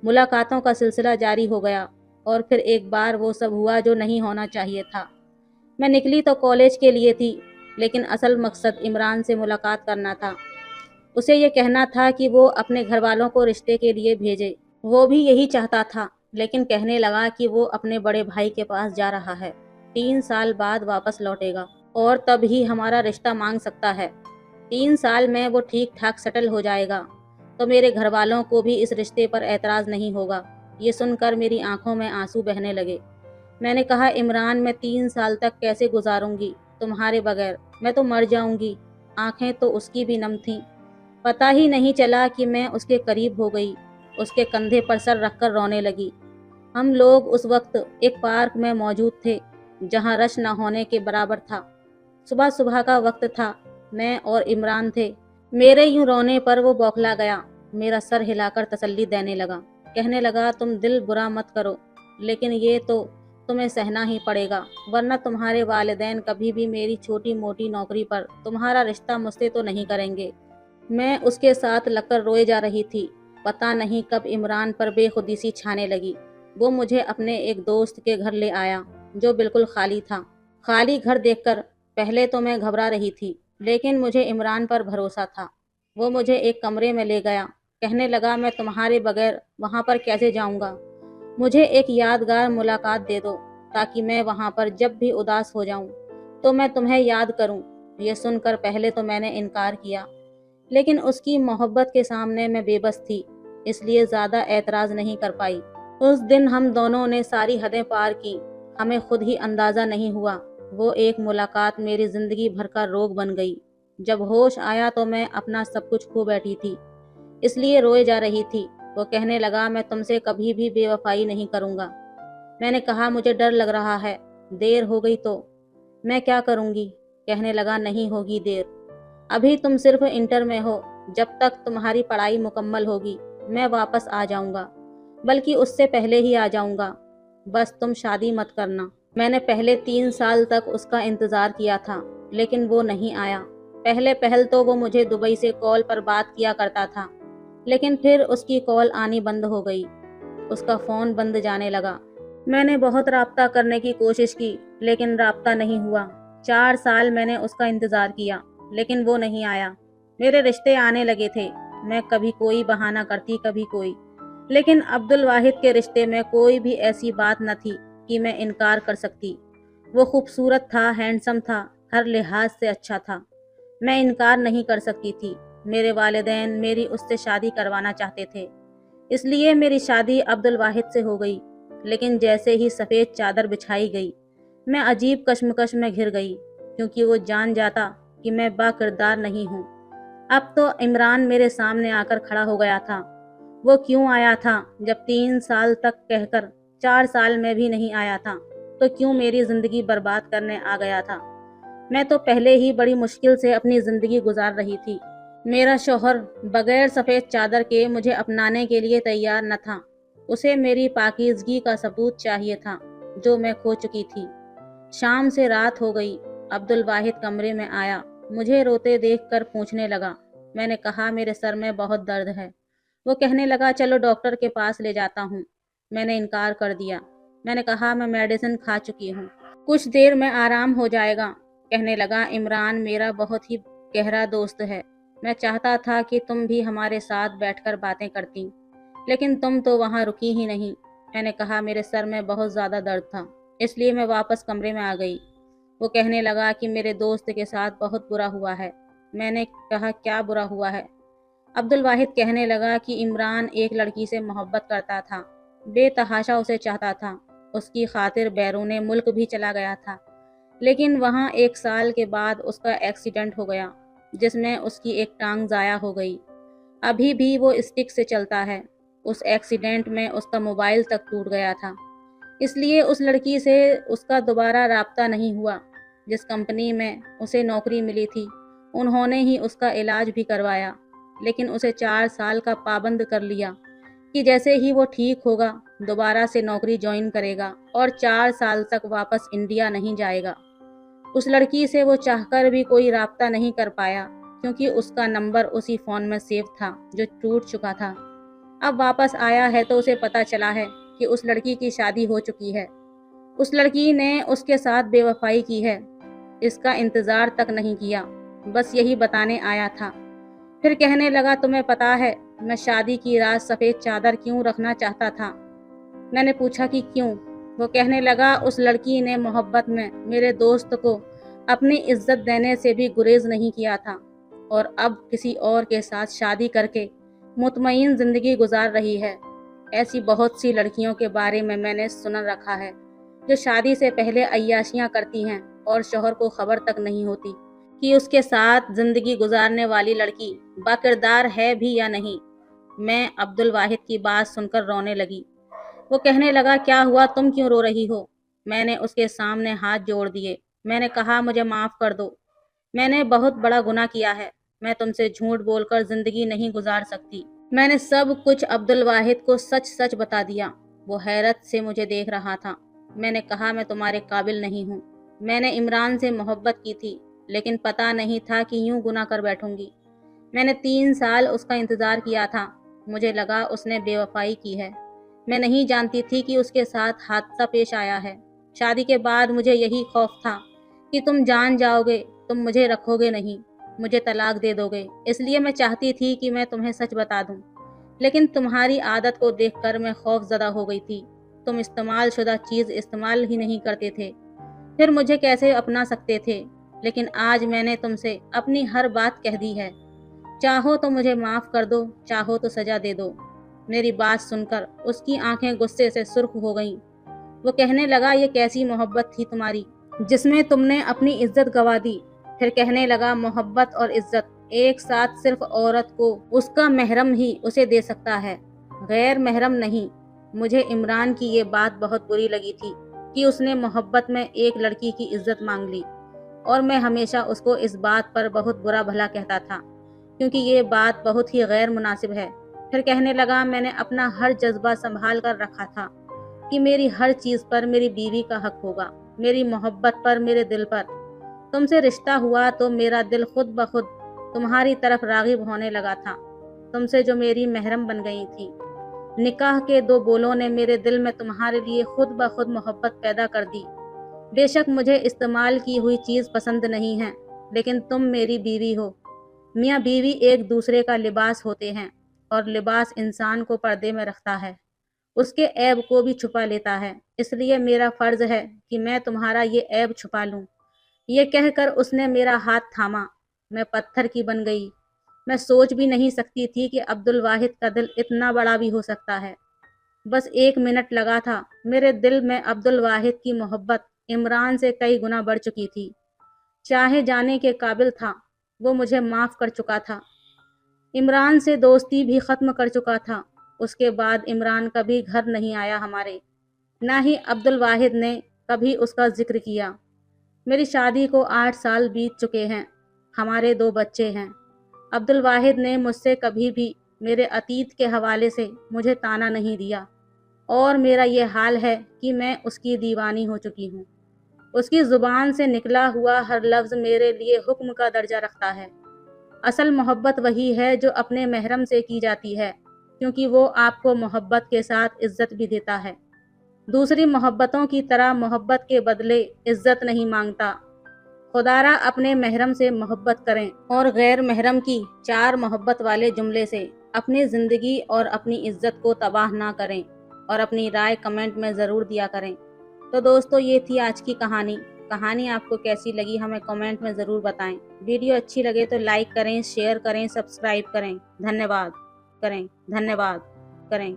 ملاقاتوں کا سلسلہ جاری ہو گیا اور پھر ایک بار وہ سب ہوا جو نہیں ہونا چاہیے تھا۔ میں نکلی تو کالج کے لیے تھی، لیکن اصل مقصد عمران سے ملاقات کرنا تھا۔ اسے یہ کہنا تھا کہ وہ اپنے گھر والوں کو رشتے کے لیے بھیجے۔ وہ بھی یہی چاہتا تھا، لیکن کہنے لگا کہ وہ اپنے بڑے بھائی کے پاس جا رہا ہے، 3 سال بعد واپس لوٹے گا اور تب ہی ہمارا رشتہ مانگ سکتا ہے۔ 3 سال میں وہ ٹھیک ٹھاک سیٹل ہو جائے گا تو میرے گھر والوں کو بھی اس رشتے پر اعتراض نہیں ہوگا۔ یہ سن کر میری آنکھوں میں آنسو بہنے لگے۔ میں نے کہا، عمران، میں 3 سال تک کیسے گزاروں گی تمہارے بغیر؟ میں تو مر جاؤں گی۔ آنکھیں تو اس کی بھی نم تھیں۔ پتہ ہی نہیں چلا کہ میں اس کے قریب ہو گئی، اس کے کندھے پر سر رکھ کر رونے لگی۔ ہم لوگ اس وقت ایک پارک میں موجود تھے جہاں رش نہ ہونے کے برابر تھا۔ صبح صبح کا وقت تھا، میں اور عمران تھے۔ میرے یوں رونے پر وہ بوکھلا گیا، میرا سر ہلا کر تسلی دینے لگا، کہنے لگا، تم دل برا مت کرو، لیکن یہ تو تمہیں سہنا ہی پڑے گا، ورنہ تمہارے والدین کبھی بھی میری چھوٹی موٹی نوکری پر تمہارا رشتہ مجھ سے تو نہیں کریں گے۔ میں اس کے ساتھ لگ کر روئے جا رہی تھی۔ پتہ نہیں کب عمران پر بے خودی سی چھانے لگی۔ وہ مجھے اپنے ایک دوست کے گھر لے آیا جو بالکل خالی تھا۔ خالی گھر دیکھ کر پہلے تو میں گھبرا رہی تھی، لیکن مجھے عمران پر بھروسہ تھا۔ وہ مجھے ایک کمرے میں لے گیا، کہنے لگا، میں تمہارے بغیر وہاں پر کیسے جاؤں گا؟ مجھے ایک یادگار ملاقات دے دو تاکہ میں وہاں پر جب بھی اداس ہو جاؤں تو میں تمہیں یاد کروں۔ یہ سن کر پہلے تو میں نے انکار کیا، لیکن اس کی محبت کے سامنے میں بے بس تھی، اس لیے زیادہ اعتراض نہیں کر پائی۔ اس دن ہم دونوں نے ساری حدیں پار کی، ہمیں خود ہی اندازہ نہیں ہوا۔ وہ ایک ملاقات میری زندگی بھر کا روگ بن گئی۔ جب ہوش آیا تو میں اپنا سب کچھ کھو بیٹھی تھی، اس لیے روئے جا رہی تھی۔ وہ کہنے لگا، میں تم سے کبھی بھی بے وفائی نہیں کروں گا۔ میں نے کہا، مجھے ڈر لگ رہا ہے، دیر ہو گئی تو میں کیا کروں گی؟ کہنے لگا، نہیں ہوگی دیر، ابھی تم صرف انٹر میں ہو، جب تک تمہاری پڑھائی مکمل ہوگی میں واپس آ جاؤں گا، بلکہ اس سے پہلے ہی آ جاؤں گا، بس تم شادی مت کرنا۔ میں نے پہلے 3 سال تک اس کا انتظار کیا تھا، لیکن وہ نہیں آیا۔ پہل تو وہ مجھے دبئی سے کال پر بات کیا کرتا تھا، لیکن پھر اس کی کال آنی بند ہو گئی، اس کا فون بند جانے لگا۔ میں نے بہت رابطہ کرنے کی کوشش کی، لیکن رابطہ نہیں ہوا۔ 4 سال میں نے اس کا انتظار کیا، لیکن وہ نہیں آیا۔ میرے رشتے آنے لگے تھے، میں کبھی کوئی بہانہ کرتی، کبھی کوئی، لیکن عبدالواحد کے رشتے میں کوئی بھی ایسی بات نہ تھی کہ میں انکار کر سکتی۔ وہ خوبصورت تھا، ہینڈسم تھا، ہر لحاظ سے اچھا تھا، میں انکار نہیں کر سکتی تھی۔ میرے والدین میری اس سے شادی کروانا چاہتے تھے، اس لیے میری شادی عبدالواحد سے ہو گئی۔ لیکن جیسے ہی سفید چادر بچھائی گئی، میں عجیب کشمکش میں گھر گئی، کیونکہ وہ جان جاتا کہ میں با کردار نہیں ہوں۔ اب تو عمران میرے سامنے آ کر کھڑا ہو گیا تھا۔ وہ کیوں آیا تھا جب 3 سال تک کہہ کر 4 سال میں بھی نہیں آیا تھا؟ تو کیوں میری زندگی برباد کرنے آ گیا تھا؟ میں تو پہلے ہی بڑی مشکل سے اپنی زندگی گزار رہی تھی۔ میرا شوہر بغیر سفید چادر کے مجھے اپنانے کے لیے تیار نہ تھا۔ اسے میری پاکیزگی کا ثبوت چاہیے تھا، جو میں کھو چکی تھی۔ شام سے رات ہو گئی، عبدالواحد کمرے میں آیا، مجھے روتے دیکھ کر پوچھنے لگا۔ میں نے کہا، میرے سر میں بہت درد ہے۔ وہ کہنے لگا، چلو ڈاکٹر کے پاس لے جاتا ہوں۔ میں نے انکار کر دیا۔ میں نے کہا، میں میڈیسن کھا چکی ہوں، کچھ دیر میں آرام ہو جائے گا۔ کہنے لگا، عمران میرا بہت ہی گہرا دوست ہے، میں چاہتا تھا کہ تم بھی ہمارے ساتھ بیٹھ کر باتیں کرتی، لیکن تم تو وہاں رکی ہی نہیں۔ میں نے کہا میرے سر میں بہت زیادہ درد تھا، اس لیے میں واپس کمرے میں آ گئی۔ وہ کہنے لگا کہ میرے دوست کے ساتھ بہت برا ہوا ہے۔ میں نے کہا کیا برا ہوا ہے؟ عبدالواحد کہنے لگا کہ عمران ایک لڑکی سے محبت کرتا تھا، بے تحاشا اسے چاہتا تھا، اس کی خاطر بیرون ملک بھی چلا گیا تھا، لیکن وہاں 1 سال کے بعد اس کا ایکسیڈنٹ ہو گیا جس میں اس کی ایک ٹانگ ضائع ہو گئی۔ ابھی بھی وہ اسٹک سے چلتا ہے۔ اس ایکسیڈنٹ میں اس کا موبائل تک ٹوٹ گیا تھا، اس لیے اس لڑکی سے اس کا دوبارہ رابطہ نہیں ہوا۔ جس کمپنی میں اسے نوکری ملی تھی انہوں نے ہی اس کا علاج بھی کروایا، لیکن اسے 4 سال کا پابند کر لیا کہ جیسے ہی وہ ٹھیک ہوگا دوبارہ سے نوکری جوائن کرے گا اور 4 سال تک واپس انڈیا نہیں جائے گا۔ اس لڑکی سے وہ چاہ کر بھی کوئی رابطہ نہیں کر پایا کیونکہ اس کا نمبر اسی فون میں سیو تھا جو ٹوٹ چکا تھا۔ اب واپس آیا ہے تو اسے پتا چلا ہے کہ اس لڑکی کی شادی ہو چکی ہے۔ اس لڑکی نے اس کے ساتھ بے وفائی کی ہے۔ اس کا انتظار تک نہیں کیا، بس یہی بتانے آیا تھا۔ پھر کہنے لگا تمہیں پتا ہے میں شادی کی رات سفید چادر کیوں رکھنا چاہتا تھا؟ میں نے پوچھا کہ کیوں؟ وہ کہنے لگا اس لڑکی نے محبت میں میرے دوست کو اپنی عزت دینے سے بھی گریز نہیں کیا تھا اور اب کسی اور کے ساتھ شادی کر کے مطمئن زندگی گزار رہی ہے۔ ایسی بہت سی لڑکیوں کے بارے میں نے سن رکھا ہے جو شادی سے پہلے عیاشیاں کرتی ہیں اور شوہر کو خبر تک نہیں ہوتی کہ اس کے ساتھ زندگی گزارنے والی لڑکی باکردار ہے بھی یا نہیں۔ میں عبدالواحد کی بات سن کر رونے لگی۔ وہ کہنے لگا کیا ہوا، تم کیوں رو رہی ہو؟ میں نے اس کے سامنے ہاتھ جوڑ دیے۔ میں نے کہا مجھے معاف کر دو، میں نے بہت بڑا گناہ کیا ہے، میں تم سے جھوٹ بول کر زندگی نہیں گزار سکتی۔ میں نے سب کچھ عبدالواحد کو سچ سچ بتا دیا۔ وہ حیرت سے مجھے دیکھ رہا تھا۔ میں نے کہا میں تمہارے قابل نہیں ہوں۔ میں نے عمران سے محبت کی تھی لیکن پتا نہیں تھا کہ یوں گناہ کر بیٹھوں گی۔ میں نے 3 سال اس کا انتظار کیا تھا، مجھے لگا اس نے بے وفائی کی ہے۔ میں نہیں جانتی تھی کہ اس کے ساتھ حادثہ پیش آیا ہے۔ شادی کے بعد مجھے یہی خوف تھا کہ تم جان جاؤ گے، تم مجھے رکھو گے نہیں، مجھے طلاق دے دو گے، اس لیے میں چاہتی تھی کہ میں تمہیں سچ بتا دوں، لیکن تمہاری عادت کو دیکھ کر میں خوف زدہ ہو گئی تھی۔ تم استعمال شدہ چیز استعمال ہی نہیں کرتے تھے، پھر مجھے کیسے اپنا سکتے تھے؟ لیکن آج میں نے تم سے اپنی ہر بات کہہ دی ہے، چاہو تو مجھے معاف کر دو، چاہو تو سزا دے دو۔ میری بات سن کر اس کی آنکھیں غصے سے سرخ ہو گئیں۔ وہ کہنے لگا یہ کیسی محبت تھی تمہاری جس میں تم نے اپنی عزت گنوا دی؟ پھر کہنے لگا محبت اور عزت ایک ساتھ صرف عورت کو اس کا محرم ہی اسے دے سکتا ہے، غیر محرم نہیں۔ مجھے عمران کی یہ بات بہت بری لگی تھی کہ اس نے محبت میں ایک لڑکی کی عزت مانگ لی، اور میں ہمیشہ اس کو اس بات پر بہت برا بھلا کہتا تھا کیونکہ یہ بات بہت ہی غیر مناسب ہے۔ پھر کہنے لگا میں نے اپنا ہر جذبہ سنبھال کر رکھا تھا کہ میری ہر چیز پر میری بیوی کا حق ہوگا، میری محبت پر، میرے دل پر۔ تم سے رشتہ ہوا تو میرا دل خود بخود تمہاری طرف راغب ہونے لگا تھا، تم سے جو میری محرم بن گئی تھی۔ نکاح کے 2 بولوں نے میرے دل میں تمہارے لیے خود بخود محبت پیدا کر دی۔ بے شک مجھے استعمال کی ہوئی چیز پسند نہیں ہے، لیکن تم میری بیوی ہو۔ میاں بیوی ایک دوسرے کا لباس ہوتے ہیں، اور لباس انسان کو پردے میں رکھتا ہے، اس کے عیب کو بھی چھپا لیتا ہے، اس لیے میرا فرض ہے کہ میں تمہارا یہ عیب چھپا لوں۔ یہ کہہ کر اس نے میرا ہاتھ تھاما۔ میں پتھر کی بن گئی۔ میں سوچ بھی نہیں سکتی تھی کہ عبدالواحد کا دل اتنا بڑا بھی ہو سکتا ہے۔ بس 1 منٹ لگا تھا، میرے دل میں عبدالواحد کی محبت عمران سے کئی گنا بڑھ چکی تھی، چاہے جانے کے قابل تھا۔ وہ مجھے معاف کر چکا تھا، عمران سے دوستی بھی ختم کر چکا تھا۔ اس کے بعد عمران کبھی گھر نہیں آیا ہمارے، نہ ہی عبدالواحد نے کبھی اس کا ذکر کیا۔ میری شادی کو 8 سال بیت چکے ہیں، ہمارے 2 بچے ہیں۔ عبدالواحد نے مجھ سے کبھی بھی میرے عتیت کے حوالے سے مجھے طعنہ نہیں دیا، اور میرا یہ حال ہے کہ میں اس کی دیوانی ہو چکی ہوں۔ اس کی زبان سے نکلا ہوا ہر لفظ میرے لیے حکم کا درجہ رکھتا ہے۔ اصل محبت وہی ہے جو اپنے محرم سے کی جاتی ہے، کیونکہ وہ آپ کو محبت کے ساتھ عزت بھی دیتا ہے۔ دوسری محبتوں کی طرح محبت کے بدلے عزت نہیں مانگتا۔ خدارا اپنے محرم سے محبت کریں اور غیر محرم کی 4 محبت والے جملے سے اپنی زندگی اور اپنی عزت کو تباہ نہ کریں۔ और अपनी राय कमेंट में ज़रूर दिया करें। तो दोस्तों, ये थी आज की कहानी आपको कैसी लगी हमें कमेंट में ज़रूर बताएं। वीडियो अच्छी लगे तो लाइक करें, शेयर करें, सब्सक्राइब करें। धन्यवाद करें।